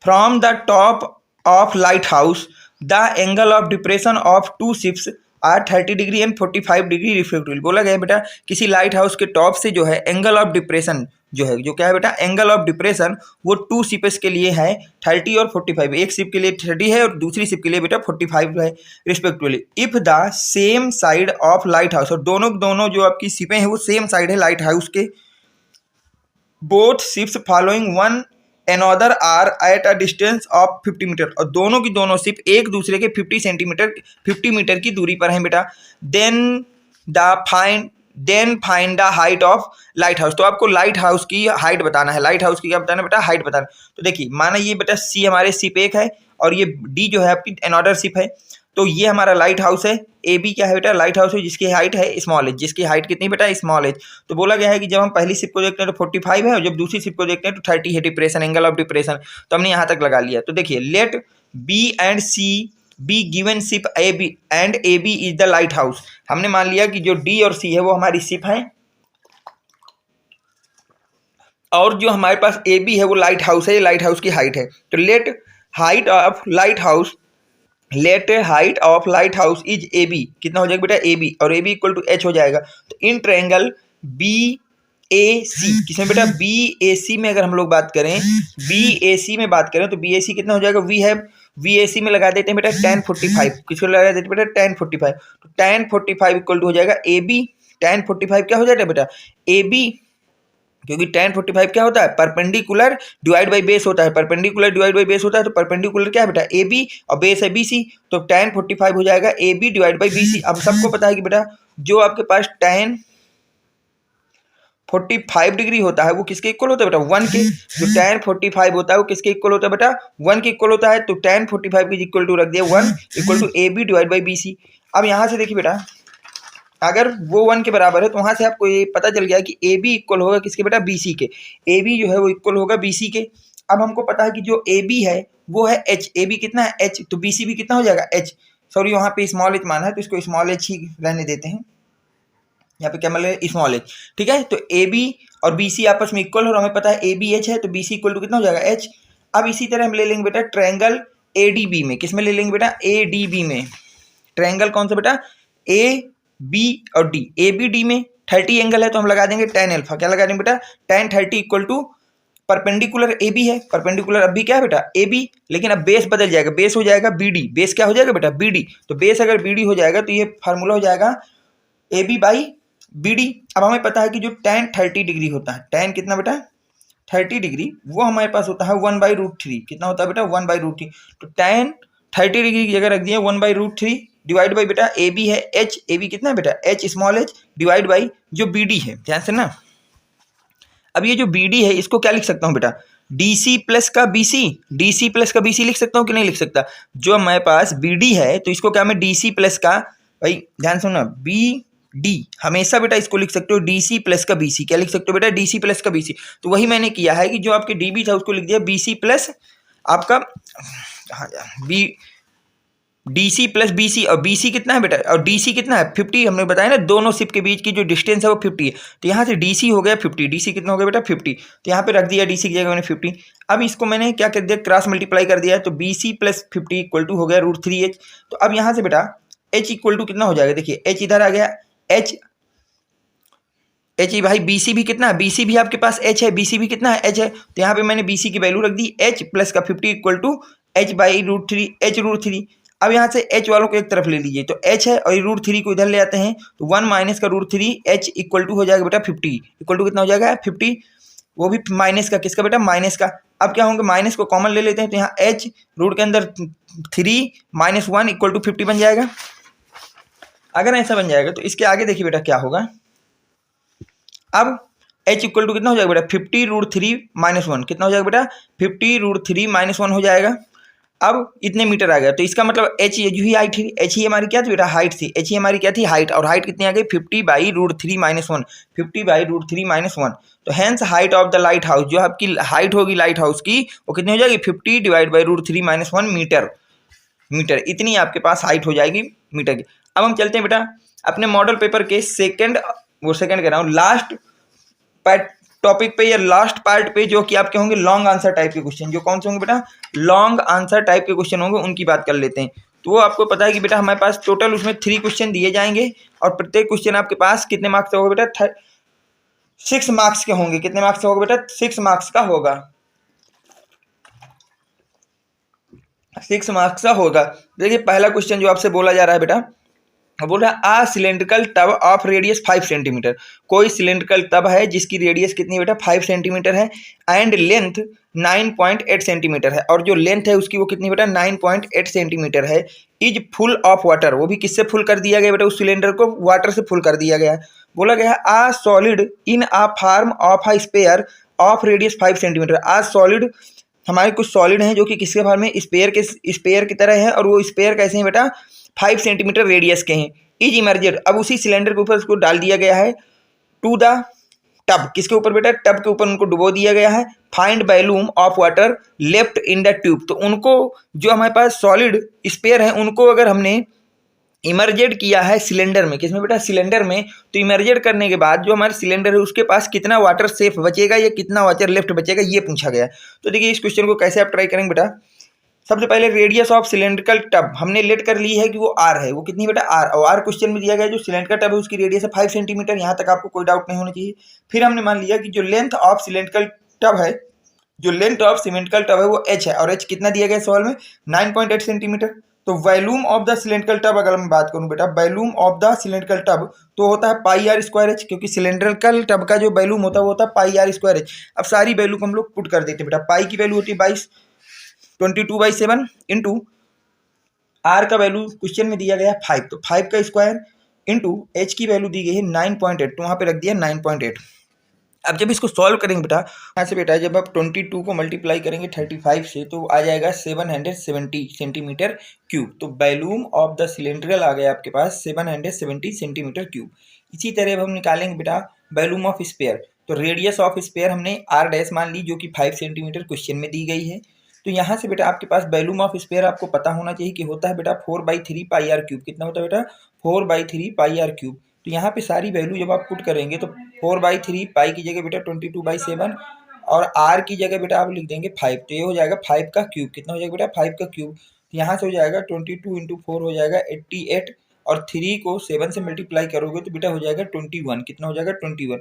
from the top of lighthouse the angle of depression of two ships are 30 degree and 45 degree respectively. बोला गया बेटा किसी लाइट हाउस के टॉप से जो है एंगल ऑफ डिप्रेशन जो है, जो क्या है बेटा एंगल ऑफ डिप्रेशन, वो टू शिप्स के लिए है 30 और 45। एक शिप के लिए 30 है और दूसरी शिप के लिए बेटा 45 है respectively. If the same side of lighthouse, और दोनों जो आपकी शिपें हैं वो सेम साइड है लाइट हाउस के, both ships following one another are at a distance of 50 metre, और दोनों की दोनों शिप एक दूसरे के 50 मीटर की दूरी पर हैं बेटा। Then find the height of lighthouse. तो आपको लाइट हाउस की हाइट बताना है। लाइट हाउस की क्या बताना है बेटा हाइट बताना। तो देखिए माना ये बेटा सी हमारे शिप एक है और ये डी जो है आपकी एनोदर शिप है। तो ये हमारा लाइट हाउस है, ए बी क्या है बेटा लाइट हाउस है जिसकी हाइट है स्मॉल एच। जिसकी हाइट कितनी बेटा स्मॉल एच। तो बोला गया है कि जब हम पहली शिप को देखते हैं तो 45 है और जब दूसरी शिप को देखते हैं तो 30 है डिप्रेशन, एंगल ऑफ डिप्रेशन। तो हमने यहाँ तक लगा लिया। तो देखिए let B and C be given ship A B and A B is the lighthouse. हमने मान लिया कि जो डी और सी है वो हमारी शिप है और जो हमारे पास ए बी है वो लाइट हाउस है, लाइट हाउस की हाइट है। तो let height of lighthouse is A B. कितना हो जाएगा बेटा ए बी, और A B equal to H हो जाएगा। तो इन ट्रायंगल बी ए सी, किसमें बेटा बी ए सी में अगर हम लोग बात करें, बी ए सी में बात करें तो बी ए सी कितना हो जाएगा वी ए सी में लगा देते हैं बेटा tan 45। किसको लगा देते हैं बेटा tan 45। तो tan 45 इक्वल टू हो जाएगा ए बी। tan 45 क्या हो जाएगा बेटा ए बी, क्योंकि tan 45 क्या होता है परपेंडिकुलर डिवाइड बाई बेस होता है। परपेंडिकुलर डिवाइड बाई बेस होता है तो परपेंडिकुलर क्या है बेटा ए बी और बेस है बी सी। तो tan 45 हो जाएगा A B divide by B C. अब सबको पता है कि बेटा जो आपके पास tan 45 डिग्री होता है वो किसके इक्वल होता है बेटा 1 के। जो tan 45 होता है वो किसके इक्वल होता है बेटा 1 के इक्वल होता है। तो tan 45 की इक्वल टू रख दिया 1 equal to A B divide by B C. अब यहाँ से देखिए बेटा अगर वो 1 के बराबर है तो वहां से आपको ये पता चल गया कि ए बी इक्वल होगा किसके बेटा बी सी के। ए बी जो है वो इक्वल होगा बी सी के। अब हमको पता है कि जो ए बी है वो है एच। ए बी कितना है एच, तो बी सी भी कितना हो जाएगा एच। सॉरी वहाँ पे स्मॉल एच माना है तो इसको स्मॉल एच ही रहने देते हैं। यहाँ पे क्या मतलब स्मॉल एच, ठीक है। तो ए बी और बी सी आपस में इक्वल और हमें पता है ए बी एच है तो बी सी इक्वल टू कितना हो जाएगा एच। अब इसी तरह हम ले लेंगे बेटा ट्रायंगल ए डी बी में। किस में ले लेंगे बेटा ए डी बी में। ट्रायंगल कौन सा बेटा ए बी और डी। ए बी डी में 30 एंगल है तो हम लगा देंगे tan अल्फा। क्या लगा देंगे बेटा tan 30 equal to perpendicular A B है। परपेंडिकुलर अब भी क्या है बेटा ए बी, लेकिन अब बेस बदल जाएगा, बेस हो जाएगा बी डी। बेस क्या हो जाएगा बेटा बी डी। तो बेस अगर बी डी हो जाएगा तो ये फार्मूला हो जाएगा A B by B D. अब हमें पता है कि जो tan 30 डिग्री होता है, tan कितना बेटा 30 डिग्री, वो हमारे पास होता है 1/√3। कितना होता है बेटा 1/√3। तो tan 30 डिग्री की जगह रख दिया 1/√3 डिवाइड बाई बेटा ए बी है एच। ए बी कितना है बेटा H small H divide by जो बी डी है। ध्यान से ना, अब ये जो बी डी है इसको क्या लिख सकता हूँ बेटा डी सी प्लस का B C. D C plus का बी सी लिख सकता हूँ कि नहीं लिख सकता। जो हमारे पास बी डी है तो इसको क्या मैं डी सी प्लस का, भाई ध्यान सुनो बी डी हमेशा बेटा इसको लिख सकते हो डी सी प्लस का बी सी। क्या लिख सकते हो बेटा डी सी प्लस का बी सी। तो वही मैंने किया है कि जो आपके डी बी था उसको लिख दिया बी सी प्लस आपका B D C plus B C. और बी सी कितना है बेटा और डी सी कितना है 50। हमने बताया ना दोनों शिप के बीच की जो डिस्टेंस है वो 50 है। तो यहाँ से डी सी हो गया 50। डी सी कितना हो गया बेटा 50। तो यहाँ पे रख दिया डी सी की जगह मैंने 50। अब इसको मैंने क्या कर दिया क्रॉस मल्टीप्लाई कर दिया। तो B C plus 50 equal to हो गया √3h। तो अब यहाँ से बेटा h इक्वल टू कितना हो जाएगा, देखिए h इधर आ गया h भाई बी सी भी कितना है, बी सी भी आपके पास h है, बी सी भी कितना है h है। तो यहाँ पे मैंने बी सी की वैल्यू रख दी h प्लस का 50 equal to h by √3 h √3। अब यहाँ से h वालों को एक तरफ ले लीजिए, तो h है और √3 को इधर ले आते हैं, तो 1 माइनस का √3 h इक्वल टू हो जाएगा बेटा 50, इक्वल टू कितना हो जाएगा 50, वो भी माइनस का, किसका बेटा माइनस का। अब क्या होंगे, माइनस को कॉमन ले लेते हैं, तो यहाँ h रूट के अंदर 3 माइनस 1 इक्वल टू 50 बन जाएगा। अगर ऐसा बन जाएगा तो इसके आगे देखिए बेटा क्या होगा, अब h इक्वल टू कितना हो जाएगा बेटा 50 √3 माइनस 1, कितना हो जाएगा बेटा 50 √3 माइनस 1 हो जाएगा। अब इतने मीटर आ गया, तो इसका मतलब h ये जो ही हाइट थी, h ही हमारी क्या थी बेटा हाइट थी, h ही हमारी क्या थी हाइट, और हाइट कितनी आ गई 50/√3 माइनस 1, 50/√3 माइनस 1। तो hence height of the lighthouse, जो आपकी हाइट होगी लाइट हाउस की वो कितनी हो जाएगी 50/√3 माइनस 1 मीटर, इतनी आपके पास हाइट हो जाएगी मीटर की। अब हम चलते हैं बेटा अपने मॉडल पेपर के सेकंड कह रहा हूँ लास्ट टॉपिक पे या लास्ट पार्ट पे, जो कि आपके होंगे लॉन्ग आंसर टाइप के क्वेश्चन। जो कौन से होंगे बेटा लॉन्ग आंसर टाइप के क्वेश्चन होंगे, उनकी बात कर लेते हैं। तो वो आपको पता है कि बेटा हमारे पास टोटल उसमें 3 क्वेश्चन दिए जाएंगे और प्रत्येक क्वेश्चन आपके पास कितने मार्क्स का होगा बेटा 6 मार्क्स के होंगे। कितने मार्क्स का होगा बेटा 6 मार्क्स का होगा, 6 मार्क्स का होगा। देखिए पहला क्वेश्चन जो आपसे बोला जा रहा है बेटा, बोल रहा है a cylindrical tub of radius 5 centimetre, कोई सिलेंड्रिकल टब है जिसकी रेडियस कितनी बेटा 5 सेंटीमीटर है एंड लेंथ 9.8 सेंटीमीटर है, और जो लेंथ है उसकी वो कितनी बेटा 9.8 सेंटीमीटर है, इज फुल ऑफ वाटर, वो भी किससे फुल कर दिया गया बेटा उस सिलेंडर को वाटर से फुल कर दिया गया। बोला गया a solid in a form of a sphere of radius 5 centimetre, a solid हमारे कुछ सॉलिड हैं जो कि किसके फॉर्म में स्पेयर की तरह है, और वो स्पेयर कैसे हैं बेटा 5 सेंटीमीटर रेडियस के हैं। इज इमर्जेड, अब उसी सिलेंडर के ऊपर उसको डाल दिया गया है टू द टब, किसके ऊपर बेटा टब के ऊपर उनको डुबो दिया गया है। Find volume of water left in the tube, तो उनको जो हमारे पास सॉलिड स्पेयर है उनको अगर हमने इमर्जेड किया है सिलेंडर में, किसमें बेटा सिलेंडर में, तो इमर्जेड करने के बाद जो हमारे सिलेंडर है उसके पास कितना वाटर सेफ बचेगा या कितना वाटर लेफ्ट बचेगा ये पूछा गया। तो देखिए इस क्वेश्चन को कैसे आप ट्राई करेंगे बेटा, सबसे पहले रेडियस ऑफ सिलेंड्रिकल टब हमने लेट कर ली है कि वो आर है, वो कितनी बेटा आर, और आर क्वेश्चन में दिया गया है जो सिलेंड्रिकल टब है उसकी रेडियस है 5 सेंटीमीटर, यहाँ तक आपको कोई डाउट नहीं होना चाहिए। फिर हमने मान लिया कि जो लेंथ ऑफ सिलेंड्रिकल टब है, जो लेंथ ऑफ सिलेंड्रिकल टब है वो h है, और h कितना दिया गया सवाल में 9.8 सेंटीमीटर। तो volume of the cylindrical tub अगर मैं बात करूं बेटा, volume of the cylindrical tub तो होता है πr²h, क्योंकि सिलेंड्रिकल टब का जो वॉल्यूम होता है वो होता है πr²h। अब सारी वैल्यू को हम लोग पुट कर देते हैं बेटा, पाई की वैल्यू होती है 22/7 इंटू आर का वैल्यू क्वेश्चन में दिया गया 5, तो 5 का स्क्वायर इंटू एच की वैल्यू दी गई है 9.8, तो वहाँ पे रख दिया 9.8। अब जब इसको सॉल्व करेंगे बेटा, यहाँ से बेटा जब आप 22 को मल्टीप्लाई करेंगे 35 से तो आ जाएगा 770 सेंटीमीटर क्यूब। तो वॉल्यूम ऑफ द सिलेंड्रिकल आ गया आपके पास 770 सेंटीमीटर क्यूब। इसी तरह अब हम निकालेंगे बेटा वॉल्यूम ऑफ स्पेयर, तो रेडियस ऑफ स्पेयर हमने आर डैश मान ली जो कि 5 सेंटीमीटर क्वेश्चन में दी गई है। तो यहाँ से बेटा आपके पास वॉल्यूम ऑफ स्पेयर आपको पता होना चाहिए कि होता है बेटा 4/3 πr क्यूब। कितना होता है बेटा 4/3 πr क्यूब। तो यहाँ पे सारी वैल्यू जब आप पुट करेंगे तो 4/3 पाई की जगह बेटा 22/7 और आर की जगह बेटा आप लिख देंगे 5, तो ये हो जाएगा 5 का क्यूब। कितना हो जाएगा बेटा 5 का क्यूब। तो यहाँ से हो जाएगा 22 × 4 हो जाएगा 88, और 3 को 7 से मल्टीप्लाई करोगे तो बेटा हो जाएगा 21। कितना हो जाएगा 21।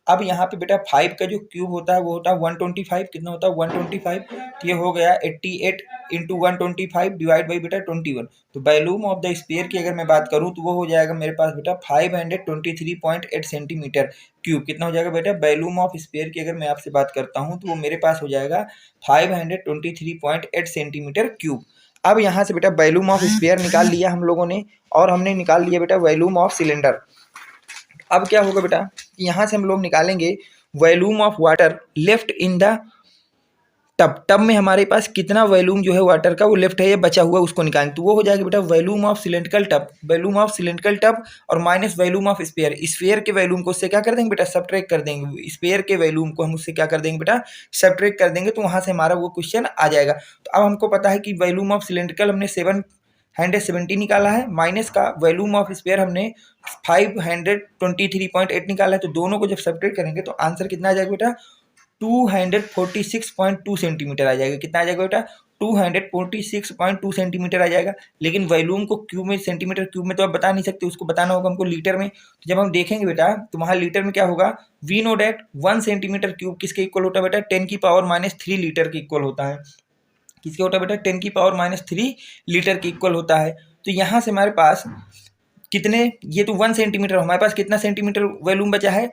अब यहाँ पे बेटा 5 का जो क्यूब होता है वो होता है 125। कितना होता है 125, तो ये हो गया 88 × 125 डिवाइड बाई बेटा 21। तो वॉल्यूम ऑफ द स्पेयर की अगर मैं बात करूँ तो वो हो जाएगा मेरे पास बेटा 523.8 सेंटीमीटर क्यूब। कितना हो जाएगा बेटा वॉल्यूम ऑफ स्पेयर की अगर मैं आपसे बात करता हूँ तो वो मेरे पास हो जाएगा 523.8 सेंटीमीटर क्यूब। अब यहाँ से बेटा वॉल्यूम ऑफ स्पेयर निकाल लिया हम लोगों ने, और हमने निकाल लिया बेटा वॉल्यूम ऑफ सिलेंडर। अब क्या होगा बेटा कि यहाँ से हम लोग निकालेंगे volume of water left in the tub में हमारे पास कितना वॉल्यूम जो है वाटर का वो लेफ्ट है या बचा हुआ उसको निकालेंगे, तो वो हो जाएगा बेटा वॉल्यूम ऑफ सिलेंड्रिकल टब और माइनस वॉल्यूम ऑफ स्फीयर के वॉल्यूम को उससे क्या कर देंगे बेटा सब्ट्रैक्ट कर देंगे, स्फीयर के वॉल्यूम को हम उससे क्या कर देंगे बेटा सब्ट्रैक्ट कर देंगे, तो वहाँ से हमारा वो क्वेश्चन आ जाएगा। तो अब हमको पता है कि वॉल्यूम ऑफ सिलेंड्रिकल हमने 770 निकाला है, माइनस का वॉल्यूम ऑफ स्पेयर हमने 523.8 निकाला है, तो दोनों को जब सब्ट्रैक्ट करेंगे तो आंसर कितना आ जाएगा बेटा 246.2 सेंटीमीटर आ जाएगा। कितना आ जाएगा बेटा 246.2 सेंटीमीटर आ जाएगा। लेकिन वॉल्यूम को क्यूब में सेंटीमीटर क्यूब में तो आप बता नहीं सकते, उसको बताना होगा हमको लीटर में। तो जब हम देखेंगे बेटा तो वहाँ लीटर में क्या होगा, we know that 1 centimetre cube किसके इक्वल होता है बेटा 10⁻³ लीटर के इक्वल होता है। किसके होता है बेटा 10⁻³ लीटर के इक्वल होता है। तो यहाँ से हमारे पास कितने, ये तो 1 सेंटीमीटर, हमारे पास कितना सेंटीमीटर वॉल्यूम बचा है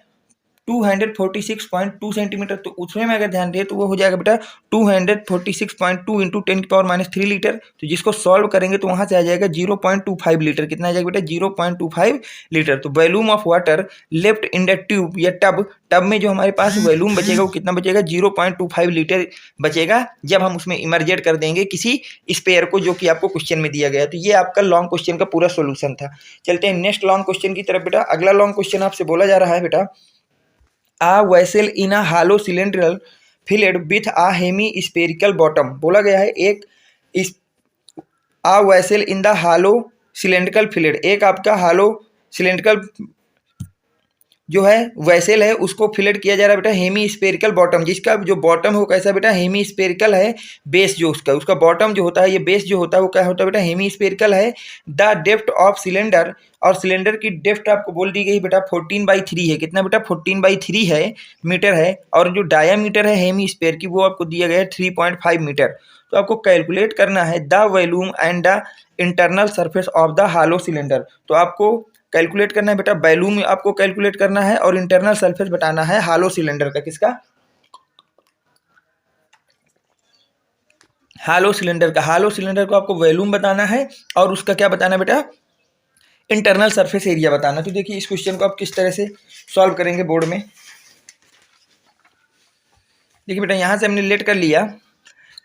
246.2 सेंटीमीटर। तो उसमें में अगर ध्यान दें तो वो हो जाएगा बेटा 246.2 इंटू 10⁻³ लीटर। तो जिसको सॉल्व करेंगे तो वहाँ से आ जाएगा 0.25 लीटर। कितना आ जाएगा बेटा 0.25 लीटर। तो volume of water left in the tube या टब में जो हमारे पास वॉल्यूम बचेगा वो कितना बचेगा 0.25 लीटर बचेगा, जब हम उसमें इमर्जेट कर देंगे किसी स्पेयर को, जो कि आपको क्वेश्चन में दिया गया। तो ये आपका लॉन्ग क्वेश्चन का पूरा सोल्यूशन था। चलते हैं नेक्स्ट लॉन्ग क्वेश्चन की तरफ बेटा। अगला लॉन्ग क्वेश्चन आपसे बोला जा रहा है बेटा, a vessel in a hollow cylindrical filled with a hemispherical bottom। बोला गया है एक इस a vessel in the hollow cylindrical filled, एक आपका hollow cylindrical जो है वैसेल है उसको फिलेट किया जा रहा है बेटा हेमी स्पेरिकल बॉटम, जिसका जो बॉटम है वो कैसा बेटा हेमी स्पेरिकल है। बेस जो उसका बॉटम जो होता है, ये बेस जो होता है वो क्या होता है बेटा हेमी स्पेरिकल है। द डेप्थ ऑफ सिलेंडर, और सिलेंडर की डेप्थ आपको बोल दी गई बेटा 14/3 है। कितना बेटा 14/3 है मीटर है। और जो डायामीटर है हेमी स्पेयर की वो आपको दिया गया है 3.5 मीटर। तो आपको कैलकुलेट करना है the volume and the internal surface of the hello cylinder. तो आपको कैलकुलेट करना है बेटा वॉल्यूम आपको कैलकुलेट करना है और इंटरनल सरफेस बताना है हालो सिलेंडर का। किसका? हालो सिलेंडर का। हालो सिलेंडर को आपको वॉल्यूम बताना है और उसका क्या बताना है बेटा इंटरनल सरफेस एरिया बताना। तो देखिए इस क्वेश्चन को आप किस तरह से सॉल्व करेंगे बोर्ड में। देखिए बेटा यहाँ से हमने लेट कर लिया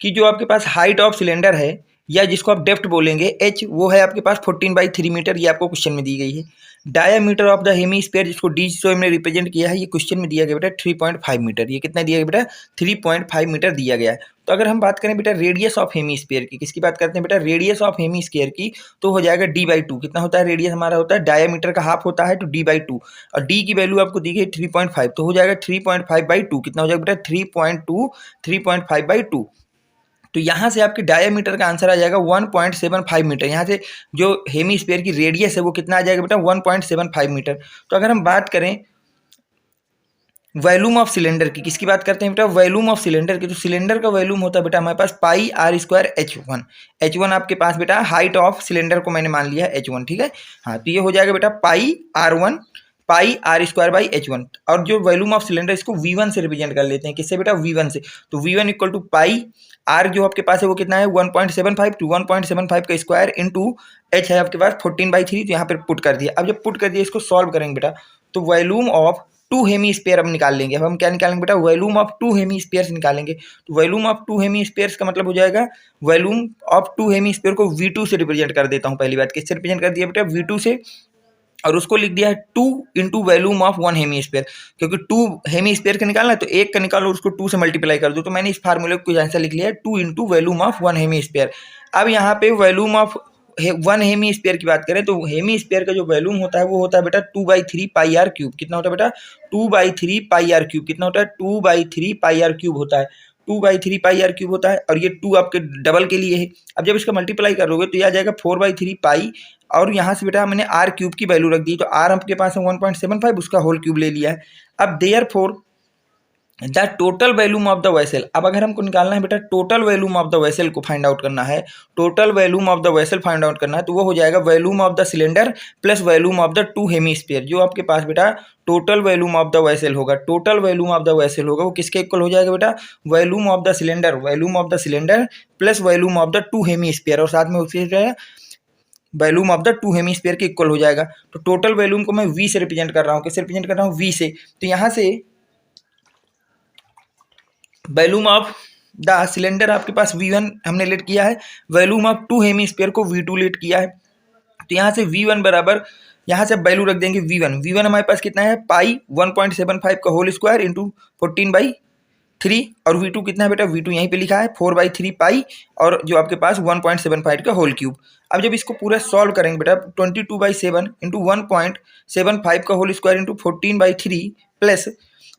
कि जो आपके पास हाइट ऑफ सिलेंडर है या जिसको आप डेप्थ बोलेंगे h, वो है आपके पास 14/3 मीटर, ये आपको क्वेश्चन में दी गई है। Diameter of the hemisphere जिसको d से हमने रिप्रेजेंट किया है, ये क्वेश्चन में दिया गया बेटा 3.5 मीटर। ये कितना दिया गया बेटा 3.5 मीटर दिया गया है। तो अगर हम बात करें बेटा रेडियस ऑफ हेमी स्फीयर की, किसकी बात करते हैं बेटा रेडियस ऑफ हेमी स्फीयर की, तो हो जाएगा d/2। कितना होता है रेडियस हमारा होता है डायामीटर का हाफ होता है तो d/2, और d की वैल्यू आपको दी गई 3.5, तो हो जाएगा 3.5/2। कितना हो जाएगा बेटा 3.5/2। तो यहाँ से आपके डायामीटर का आंसर आ जाएगा 1.75 मीटर। यहाँ से जो हेमी स्फीयर की रेडियस है वो कितना आ जाएगा बेटा 1.75 मीटर। तो अगर हम बात करें वॉल्यूम ऑफ सिलेंडर की, किसकी बात करते हैं बेटा वॉल्यूम ऑफ सिलेंडर की, तो सिलेंडर का वॉल्यूम होता है बेटा हमारे पास πr² H1 आपके पास बेटा हाइट ऑफ सिलेंडर को मैंने मान लिया H1, ठीक है। हाँ तो ये हो जाएगा बेटा πr²/H1। और जो वॉल्यूम ऑफ सिलेंडर इसको V1 से रिप्रेजेंट कर लेते हैं। किससे बेटा V1 से। तो V1 = पाई आर जो आपके पास है वो कितना है 1.75 to 1.75 का स्क्वायर इंटू एच है आपके पास 14/3। तो यहाँ पर पुट कर दिया। अब जब पुट कर दिया इसको सॉल्व करेंगे बेटा तो वॉल्यूम ऑफ 2 हेमी स्फीयर अब निकाल लेंगे। अब हम क्या निकालेंगे बेटा वॉल्यूम ऑफ 2 हेमी स्फीयर्स निकालेंगे। तो वॉल्यूम ऑफ 2 हेमी स्फीयर्स का मतलब हो जाएगा वॉल्यूम ऑफ 2 हेमी स्फीयर को V2 से रिप्रेजेंट कर देता हूँ। पहली बात किससे रिप्रेजेंट कर दिया बेटा V2 से, और उसको लिख दिया है 2 into volume of 1 hemisphere, क्योंकि 2 हेमी स्फीयर का निकालना है तो एक का निकालो उसको 2 से मल्टीप्लाई कर दो। तो मैंने इस फार्मूले को कुछ ऐसा लिख लिया है 2 into volume of 1 hemisphere. अब यहाँ पे वॉल्यूम ऑफ 1 हेमी स्फीयर की बात करें तो हेमी स्फीयर का जो वॉल्यूम होता है वो होता है बेटा 2/3 πr³। कितना होता है बेटा 2/3 πr³। कितना होता है 2/3 πr³ होता है। 2/3 πr³ होता है और ये 2 आपके डबल के लिए है। अब जब इसका मल्टीप्लाई करोगे तो ये आ जाएगा 4/3 पाई, और यहाँ से बेटा मैंने r³ की वैल्यू रख दी। तो r आपके पास है 1.75, उसका होल क्यूब ले लिया है। अब therefore the total volume of the vessel. अब अगर हमको निकालना है बेटा total volume of the vessel को फाइंड आउट करना है, total volume of the vessel find out करना है, तो वो हो जाएगा volume of the cylinder plus volume of the 2 hemisphere. जो आपके पास बेटा total volume of the vessel होगा, total volume of the vessel होगा वो किसके इक्वल हो जाएगा बेटा volume of the cylinder, volume of the cylinder plus volume of the 2 hemisphere, और साथ में उसके volume of the 2 hemisphere के इक्वल हो जाएगा। तो टोटल वॉल्यूम को मैं V से रिप्रेजेंट कर रहा हूँ। किससे रिप्रेजेंट कर रहा हूँ V से। तो यहाँ से वॉल्यूम ऑफ द सिलेंडर आपके पास V1 हमने लेट किया है, वॉल्यूम ऑफ 2 हेमी स्फीयर को V2 लेट किया है। तो यहाँ से V1 बराबर, यहाँ से वैल्यू रख देंगे V1 हमारे पास कितना है पाई 1.75 का होल स्क्वायर इंटू 14/3, और V2 कितना है बेटा V2 यहीं पे लिखा है 4/3 पाई, और जो आपके पास 1.75 का होल क्यूब। अब जब इसको पूरा सॉल्व करेंगे बेटा 22/7 इंटू 1.75 का होल स्क्वायर इंटू 14/3 प्लस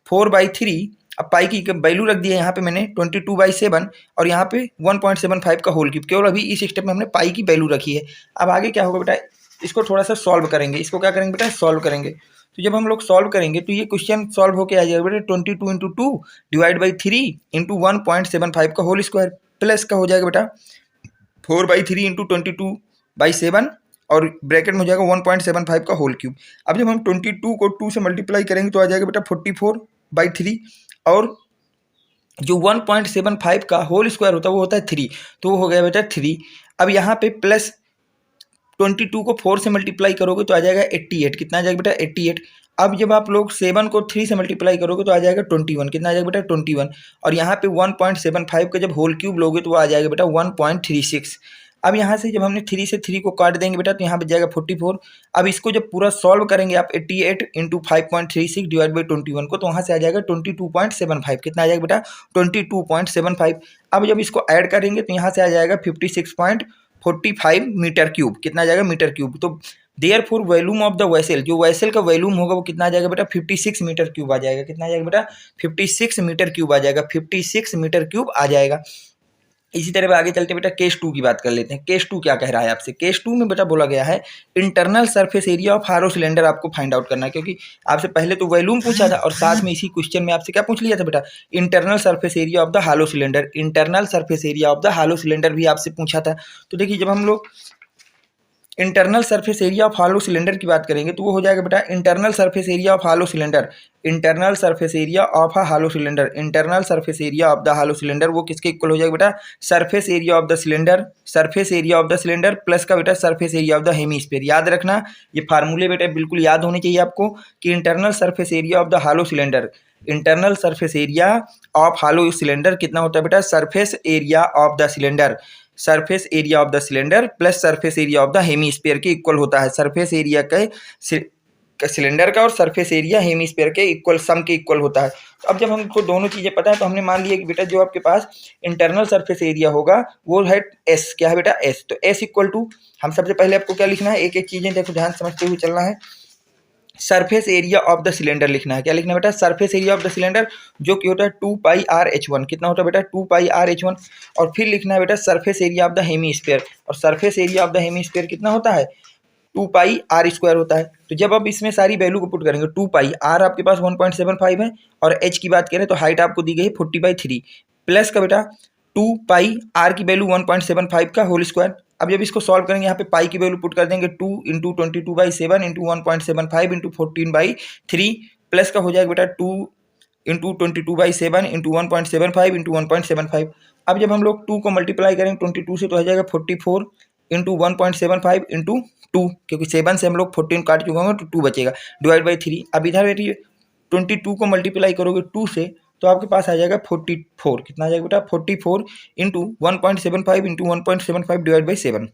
4/3। अब पाई की वैल्यू रख दी है यहाँ पे मैंने 22/7 और यहाँ पे 1.75 का होल क्यूब। केवल अभी इस स्टेप में हमने पाई की वैल्यू रखी है। अब आगे क्या होगा बेटा इसको थोड़ा सा सॉल्व करेंगे। इसको क्या करेंगे बेटा सॉल्व करेंगे। तो जब हम लोग सॉल्व करेंगे तो ये क्वेश्चन सॉल्व होकर आ जाएगा बेटा 22 इंटू 2 डिवाइड बाई 3 इंटू 1.75 का होल स्क्वायर। प्लस का हो जाएगा बेटा 4/3 इंटू 22/7 और ब्रैकेट में हो जाएगा 1.75 का होल क्यूब। अब जब हम 22 को 2 से मल्टीप्लाई करेंगे तो आ जाएगा बेटा 44/3 और जो 1.75 का होल स्क्वायर होता है वो होता है 3, तो वो हो गया बेटा 3। अब यहाँ पे प्लस 22 को 4 से मल्टीप्लाई करोगे तो आ जाएगा 88। कितना आ जाएगा बेटा 88। अब जब आप लोग 7 को 3 से मल्टीप्लाई करोगे तो आ जाएगा 21। कितना आ जाएगा बेटा 21। और यहाँ पे 1.75 का जब होल क्यूब लोगे तो आ जाएगा बेटा 1.36। अब यहाँ से जब हमने 3 से 3 को काट देंगे बेटा तो यहाँ पे जाएगा 44। अब इसको जब पूरा सॉल्व करेंगे आप 88 इंटू 5.36 डिवाइड बाई 21 को, तो वहाँ से आ जाएगा 22.75। कितना आ जाएगा बेटा 22.75। अब जब इसको ऐड करेंगे तो यहाँ से आ जाएगा 56.45 मीटर क्यूब। कितना आ जाएगा मीटर क्यूब। तो therefore volume of the vessel, जो वेसल का वॉल्यूम होगा वो कितना आ जाएगा बेटा 56 मीटर क्यूब आ जाएगा। कितना आ जाएगा बेटा 56 मीटर क्यूब आ जाएगा। 56 मीटर क्यूब आ जाएगा। इसी तरह आगे चलते बेटा केस 2 की बात कर लेते हैं। केस 2 क्या कह रहा है आपसे। केस 2 में बेटा बोला गया है इंटरनल सरफेस एरिया ऑफ हारो सिलेंडर आपको फाइंड आउट करना है, क्योंकि आपसे पहले तो वॉल्यूम पूछा था और साथ में इसी क्वेश्चन में आपसे क्या पूछ लिया था बेटा internal surface area of the hello cylinder. Internal surface area of the hello cylinder भी आपसे पूछा था। तो देखिए जब हम लोग internal surface area of hello cylinder की बात करेंगे तो वो हो जाएगा बेटा internal surface area of hello cylinder. Internal surface area of a hello cylinder, internal surface area of the hello cylinder वो किसके इक्वल हो जाएगा बेटा surface area of the cylinder, surface area of the cylinder plus का बेटा surface area of the hemisphere. याद रखना ये फार्मूले बेटा बिल्कुल याद होने चाहिए आपको कि internal surface area of the hello cylinder, internal surface area of hello cylinder कितना होता है बेटा surface area of the cylinder, surface area of the cylinder plus surface area of the hemisphere के इक्वल होता है। सरफेस एरिया के cylinder का और सरफेस एरिया हेमीस्फीयर के इक्वल सम के इक्वल होता है। तो अब जब हमको दोनों चीजें पता है तो हमने मान लिया कि बेटा जो आपके पास इंटरनल सरफेस एरिया होगा वो है एस। क्या है बेटा एस। तो एस इक्वल टू हम सबसे पहले आपको क्या लिखना है, एक एक चीजें देखो ध्यान समझते हुए चलना है। Surface area of the cylinder लिखना है। क्या लिखना है बेटा surface area of the cylinder जो कि होता है 2πr/h1। कितना होता है बेटा 2πr/h1। और फिर लिखना है बेटा surface area of the hemisphere, और surface area of the hemisphere कितना होता है 2πr² होता है। तो जब आप इसमें सारी वैल्यू को पुट करेंगे 2π r आपके पास 1.75 है और h की बात करें तो हाइट आपको दी गई है 40/3 प्लस का बेटा 2πr की वैल्यू 1.75 का होल स्क्वायर। अब जब इसको सॉल्व करेंगे यहाँ पे पाई की वैल्यू पुट कर देंगे 2 इंटू 22/7 इंटू 1.75 इंटू 14/3 प्लस का हो जाएगा बेटा 2 इंटू 22/7 इंटू 1.75 इंटू 1.75। अब जब हम लोग 2 को मल्टीप्लाई करेंगे 22 से तो आ जाएगा 44 इंटू 1.75 इंटू 2, क्योंकि 7 से हम लोग 14 काट चुके होंगे तो 2 बचेगा डिवाइड बाई 3। अब इधर बैठिए 22 को मल्टीप्लाई करोगे 2 से तो आपके पास आ जाएगा 44। कितना आ जाएगा बेटा 44 इंटू 1.75 इंटू 1.75 डिवाइड बाई 7।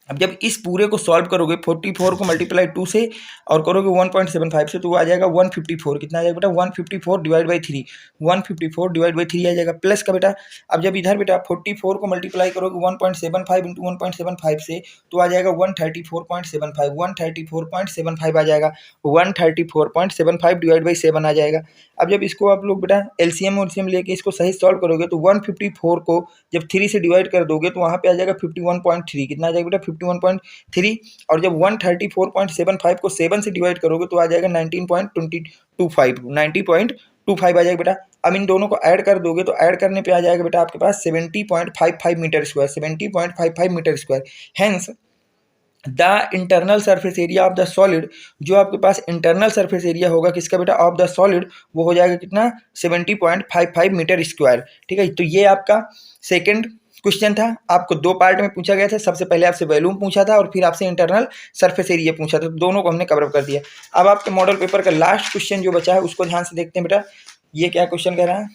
अब जब इस पूरे को सॉल्व करोगे 44 को मल्टीप्लाई 2 से और करोगे 1.75 से तो वो आ जाएगा 154। कितना आ जाएगा बेटा 154 डिवाइड बाई 3, 154 डिवाइड बाई 3 आ जाएगा प्लस का बेटा। अब जब इधर बेटा 44 को मल्टीप्लाई करोगे 1.75 इंटू 1.75 से तो आ जाएगा 134.75, 134.75 आ जाएगा, 134.75 डिवाइड बाई 7 आ जाएगा। अब जब इसको आप लोग बेटा एलसीएम और एलसीएम लेके इसको सही सॉल्व करोगे तो 154 को जब 3 से डिवाइड कर दोगे तो वहाँ पे आ जाएगा 51.3। कितना आ जाएगा बेटा 51.3। और जब 134.75 को 7 से डिवाइड करोगे तो आ जाएगा 19.25, 90.25 आ जाएगा बेटा। अब इन दोनों को ऐड कर दोगे तो ऐड करने पे आ जाएगा बेटा आपके पास 70.55 metre square, 70.55 metre square. Hence the internal surface area of the solid, जो आपके पास इंटरनल सरफेस एरिया होगा किसका बेटा ऑफ द सॉलिड वो हो जाएगा कितना 70.55 मीटर स्क्वायर। ठीक है, तो ये आपका सेकंड क्वेश्चन था। आपको 2 पार्ट में पूछा गया था, सबसे पहले आपसे वॉल्यूम पूछा था और फिर आपसे इंटरनल सरफेस एरिया पूछा था, तो दोनों को हमने कवर कर दिया। अब आपके मॉडल पेपर का लास्ट क्वेश्चन जो बचा है उसको ध्यान से देखते हैं बेटा। ये क्या क्वेश्चन कह रहा है,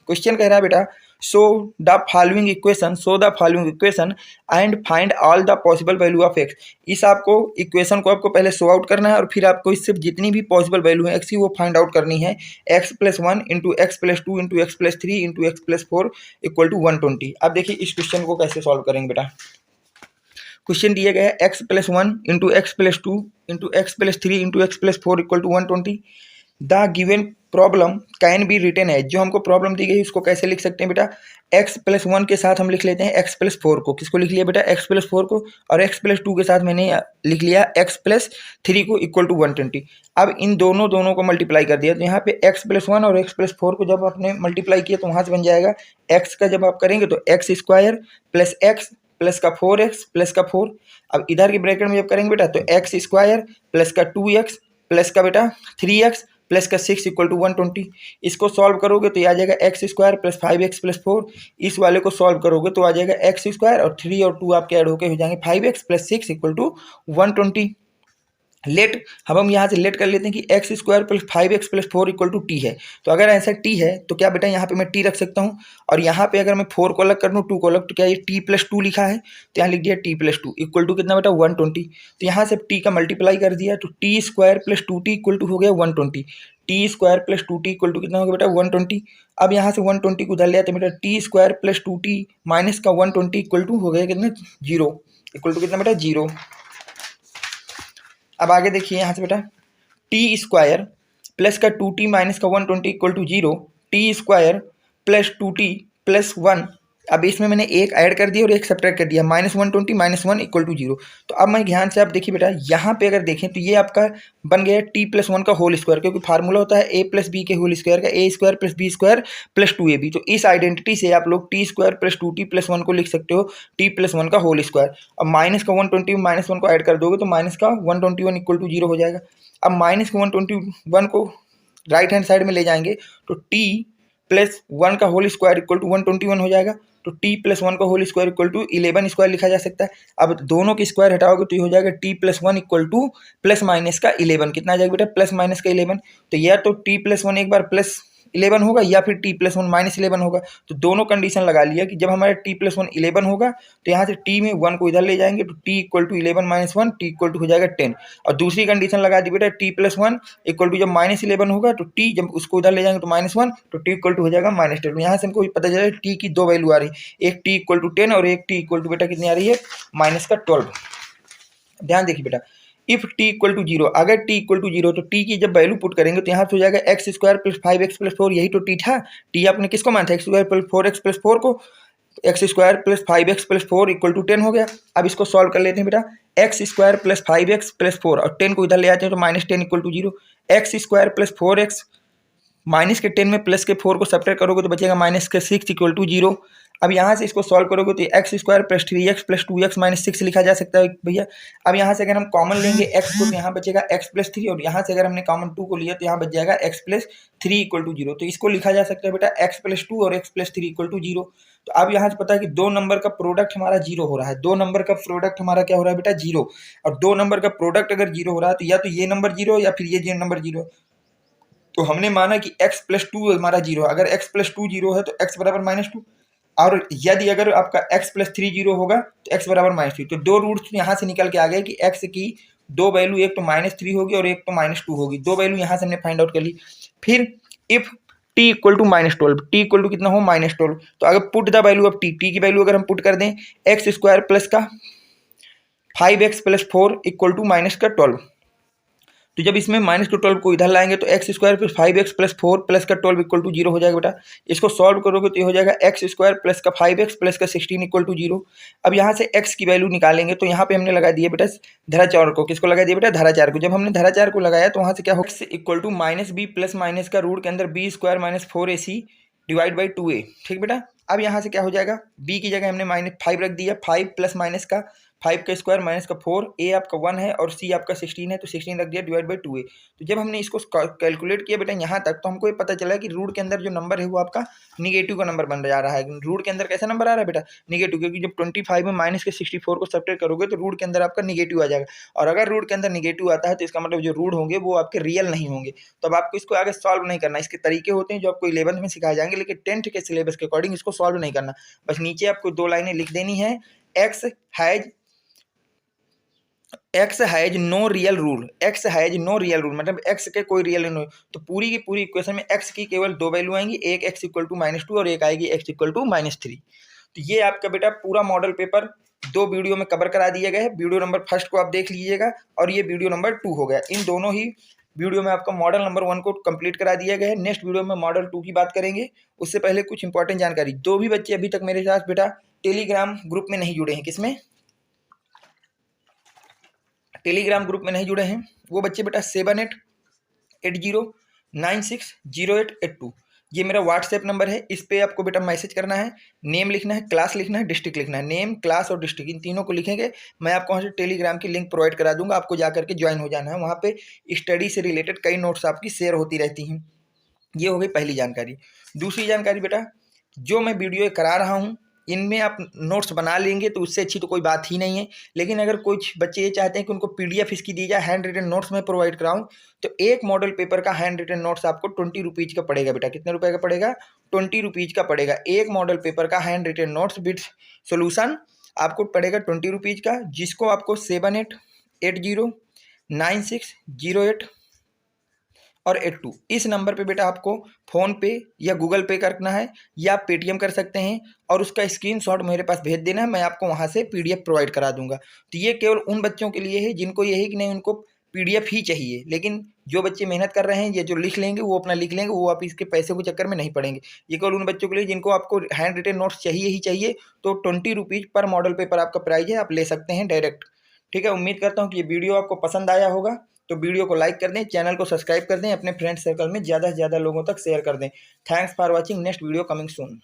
क्वेश्चन कह रहा है बेटा show the following equation and find all the possible value of x. इस आपको इक्वेशन को आपको पहले शो आउट करना है और फिर आपको इससे जितनी भी पॉसिबल वैल्यू है एक्स की वो फाइंड आउट करनी है। x+1 into x+2 into x+3 into x+4 equal to 120। अब देखिए इस क्वेश्चन को कैसे सॉल्व करेंगे बेटा। क्वेश्चन दिया गया है x+1 into x+2 into x+3 into x+4 equal to 120। The given problem can be written as, जो हमको प्रॉब्लम दी गई उसको कैसे लिख सकते हैं बेटा, x+1 के साथ हम लिख लेते हैं x+4 को, किसको लिख लिया बेटा x+4 को, और x+2 के साथ मैंने लिख लिया x+3 को इक्वल टू 120। अब इन दोनों को मल्टीप्लाई कर दिया, तो यहाँ पे x+1 और x+4 को जब आपने मल्टीप्लाई किया तो वहाँ से बन जाएगा x का, जब आप करेंगे तो x² प्लस x प्लस का 4x प्लस का 4। अब इधर के ब्रैकेट में जब करेंगे बेटा तो x² प्लस का 2x प्लस का बेटा 3x प्लस का 6 इक्वल टू 120। इसको सॉल्व करोगे तो ये आ जाएगा x² प्लस 5x प्लस 4। इस वाले को सॉल्व करोगे तो आ जाएगा x² और 3 और 2 आपके ऐड होके हो जाएंगे 5x plus 6 equal to 120। Late, अब हम यहाँ से लेट कर लेते हैं कि x² plus 5x plus 4 equal to T है। तो अगर ऐसा t है तो क्या बेटा यहाँ पे मैं t रख सकता हूँ, और यहाँ पे अगर मैं 4 को अलग कर दूँ 2 को अलग, तो क्या ये t+2 लिखा है, तो यहाँ लिख दिया t+2 इक्वल टू कितना बेटा 120। तो यहाँ से t का मल्टीप्लाई कर दिया तो t² plus 2t equal to हो गया 120। t² plus 2t equal to कितना हो गया बेटा 120। अब यहाँ से 120 को उधर लिया तो बेटा t² प्लस 2t माइनस का 120 इक्वल टू हो गया कितना 0, इक्वल टू कितना बेटा 0। अब आगे देखिए यहाँ से बेटा t² प्लस का 2t माइनस का 120 equal to 0, t² plus 2t plus 1। अब इसमें मैंने एक ऐड कर दिया और एक सब्ट्रैक्ट कर दिया, -120 -1 इक्वल टू 0। तो अब मैं ध्यान से आप देखिए बेटा यहाँ पे अगर देखें तो ये आपका बन गया t+1 का होल स्क्वायर, क्योंकि फार्मूला होता है a प्लस बी के होल स्क्वायर का, a² plus b² plus 2ab। तो इस आइडेंटिटी से आप लोग t² प्लस 2t प्लस 1 को लिख सकते हो t+1 का होल स्क्वायर। अब माइनस का 120 में -1 को ऐड कर दोगे तो माइनस का 121 इक्वल टू 0 हो जाएगा। अब माइनस का 121 को राइट हैंड साइड में ले जाएंगे तो t+1 का होल स्क्वायर इक्वल टू 121 हो जाएगा। तो t+1 का whole square equal to 11 square लिखा जा सकता है। अब दोनों के स्क्वायर हटाओगे तो ये हो जाएगा t+1 equal two plus minus का 11, कितना आ जाएगा बेटा प्लस माइनस का 11। तो या तो t+1 एक बार प्लस 11 होगा या फिर t+1 -11 होगा। तो दोनों कंडीशन लगा लिया कि जब हमारे t+1 11 होगा तो यहाँ से t में 1 को इधर ले जाएंगे तो t equal to 11 - 1 t equal to हो जाएगा 10। और दूसरी कंडीशन लगा दी बेटा t+1 इक्वल टू जब -11 होगा तो t जब उसको इधर ले जाएंगे तो -1 तो t इक्वल टू हो जाएगा -10। यहाँ से हमको पता चला t की दो वैल्यू आ रही है, एक t इक्वल टू 10 और एक t इक्वल टू बेटा कितनी आ रही है -12। ध्यान देखिए बेटा इफ t इक्वल टू 0, अगर t इक्वल टू 0 तो t की जब वैल्यू पुट करेंगे तो यहाँ से हो जाएगा x² प्लस 5x प्लस 4, यही तो t था। t आपने किसको माना था x² प्लस 4x प्लस 4 को, x² plus 5x plus 4 equal to 10 हो गया। अब इसको सॉल्व कर लेते हैं बेटा, x² प्लस 5x प्लस 4 और 10 को इधर ले आते हैं तो -10 equal to 0, x² plus 4x minus के 10 में प्लस के 4 को सब्ट्रैक्ट करोगे तो बचेगा माइनस के 6 इक्वल टू 0। अब यहाँ से इसको सॉल्व करोगे तो x² plus 3x plus 2x minus 6 लिखा जा सकता है भैया। अब यहाँ से अगर हम कॉमन लेंगे x को तो यहाँ बचेगा x प्लस 3, और यहाँ से अगर हमने कॉमन 2 को लिया तो यहाँ बच जाएगा x प्लस 3 इक्वल टू 0। तो इसको लिखा जा सकता है बेटा x प्लस 2 और x प्लस 3 इक्वल टू 0। तो अब यहाँ से पता है कि दो नंबर का प्रोडक्ट हमारा 0 हो रहा है, दो नंबर का प्रोडक्ट हमारा क्या हो रहा है बेटा 0, और दो नंबर का प्रोडक्ट अगर 0 हो रहा है तो या तो ये नंबर 0 या फिर ये नंबर 0। तो हमने माना कि x प्लस 2 हमारा 0, अगर x प्लस 2 0 है तो x बराबर -2, और यदि अगर आपका x प्लस 3 0 होगा तो x बराबर -3। तो दो रूट्स यहाँ से निकल के आ गए कि x की दो वैल्यू, एक तो -3 होगी और एक तो -2 होगी, दो वैल्यू यहाँ से हमने फाइंड आउट कर ली। फिर if t equal to -12, t equal to कितना हो -12, तो अगर put the value of t की वैल्यू अगर हम पुट कर दें x² प्लस का 5x प्लस 4 इक्वल टू -12, तो जब इसमें -12 को इधर लाएंगे तो x² plus 5x plus 4 plus का 12 इक्वल टू 0 हो जाएगा बेटा। इसको सॉल्व करोगे तो ये हो जाएगा x² प्लस का 5x प्लस का 16 इक्वल टू 0। अब यहाँ से x की वैल्यू निकालेंगे तो यहाँ पे हमने लगा दिया बेटा धाराचार को, किसको लगा दिया बेटा धाराचार को। जब हमने धाराचार को लगाया तो वहाँ से क्या होगा x equal to -b plus minus का रूट के अंदर b² - 4ac divide by 2a, ठीक बेटा। अब यहाँ से क्या हो जाएगा b की जगह हमने -5 रख दिया, 5 प्लस माइनस का 5 का स्क्वायर माइनस का 4, a आपका 1 है और c आपका 16 है तो 16 रख दिया डिवाइड बाई 2a। तो जब हमने इसको कैलकुलेट किया बेटा यहाँ तक तो हमको ये पता चला कि रूट के अंदर जो नंबर है वो आपका निगेटिव का नंबर बन जा रहा है। रूट के अंदर कैसा नंबर आ रहा है बेटा निगेटिव, क्योंकि जब 25 में माइनस के 64 को सब्ट्रैक्ट करोगे तो रूट के अंदर आपका निगेटिव आ जाएगा, और अगर रूट के अंदर निगेटिव आता है तो इसका मतलब जो रूट होंगे वो आपके रियल नहीं होंगे। तो अब आपको इसको आगे सॉल्व नहीं करना, इसके तरीके होते हैं जो आपको 11th में सिखाए जाएंगे, लेकिन 10th के सिलेबस के अकॉर्डिंग इसको सॉल्व नहीं करना। बस नीचे आपको दो लाइनें लिख देनी है, x has no real rule, x has no real rule मतलब x के कोई रियल नहीं। तो पूरी की पूरी इक्वेशन में x की केवल दो वैल्यू आएंगी, एक x इक्वल टू -2 और एक आएगी x इक्वल टू -3। तो ये आपका बेटा पूरा मॉडल पेपर दो वीडियो में कवर करा दिया गया है। वीडियो नंबर 1 को आप देख लीजिएगा और ये वीडियो नंबर 2 हो गया। इन दोनों ही वीडियो में आपका मॉडल नंबर 1 को कंप्लीट करा दिया गया है। नेक्स्ट वीडियो में मॉडल 2 की बात करेंगे। उससे पहले कुछ इंपॉर्टेंट जानकारी, जो भी बच्चे अभी तक मेरे साथ बेटा टेलीग्राम ग्रुप में नहीं जुड़े हैं, किसमें टेलीग्राम ग्रुप में नहीं जुड़े हैं, वो बच्चे बेटा 7880960882 ये मेरा व्हाट्सएप नंबर है। इस पे आपको बेटा मैसेज करना है, नेम लिखना है, क्लास लिखना है, डिस्ट्रिक्ट लिखना है। नेम, क्लास और डिस्ट्रिक्ट इन तीनों को लिखेंगे। मैं आपको वहाँ से टेलीग्राम की लिंक प्रोवाइड करा दूंगा, आपको जा करके ज्वाइन हो जाना है। वहाँ पे स्टडी से रिलेटेड कई नोट्स आपकी शेयर होती रहती हैं। ये हो गई पहली जानकारी। दूसरी जानकारी बेटा, जो मैं वीडियो करा रहा हूँ इनमें आप नोट्स बना लेंगे तो उससे अच्छी तो कोई बात ही नहीं है। लेकिन अगर कुछ बच्चे ये चाहते हैं कि उनको पीडीएफ इसकी दी जाए, हैंड रिटन नोट्स में प्रोवाइड कराऊं, तो एक मॉडल पेपर का हैंड रिटन नोट्स आपको 20 रुपीज़ का पड़ेगा बेटा। कितने रुपए का पड़ेगा? 20 रुपीज़ का पड़ेगा। एक मॉडल पेपर का handwritten notes with solution आपको पड़ेगा 20 रुपीज़ का, जिसको आपको 78809608 और 82 इस नंबर पे बेटा आपको फ़ोन पे या गूगल पे करना है, या आप पेटीएम कर सकते हैं और उसका स्क्रीनशॉट मेरे पास भेज देना है। मैं आपको वहाँ से पीडीएफ प्रोवाइड करा दूंगा। तो ये केवल उन बच्चों के लिए है जिनको ये है कि नहीं उनको पीडीएफ ही चाहिए। लेकिन जो बच्चे मेहनत कर रहे हैं, ये जो लिख लेंगे वो अपना लिख लेंगे, वो आप इसके पैसे के चक्कर में नहीं पड़ेंगे। ये केवल उन बच्चों के लिए जिनको आपको हैंड रिटन नोट्स चाहिए ही चाहिए। तो 20 रुपीज़ पर मॉडल पेपर आपका प्राइस है, आप ले सकते हैं डायरेक्ट। ठीक है, उम्मीद करता हूँ कि ये वीडियो आपको पसंद आया होगा। तो वीडियो को लाइक कर दें, चैनल को सब्सक्राइब कर दें, अपने फ्रेंड सर्कल में ज़्यादा से ज़्यादा लोगों तक शेयर कर दें। Thanks for watching, next video coming soon.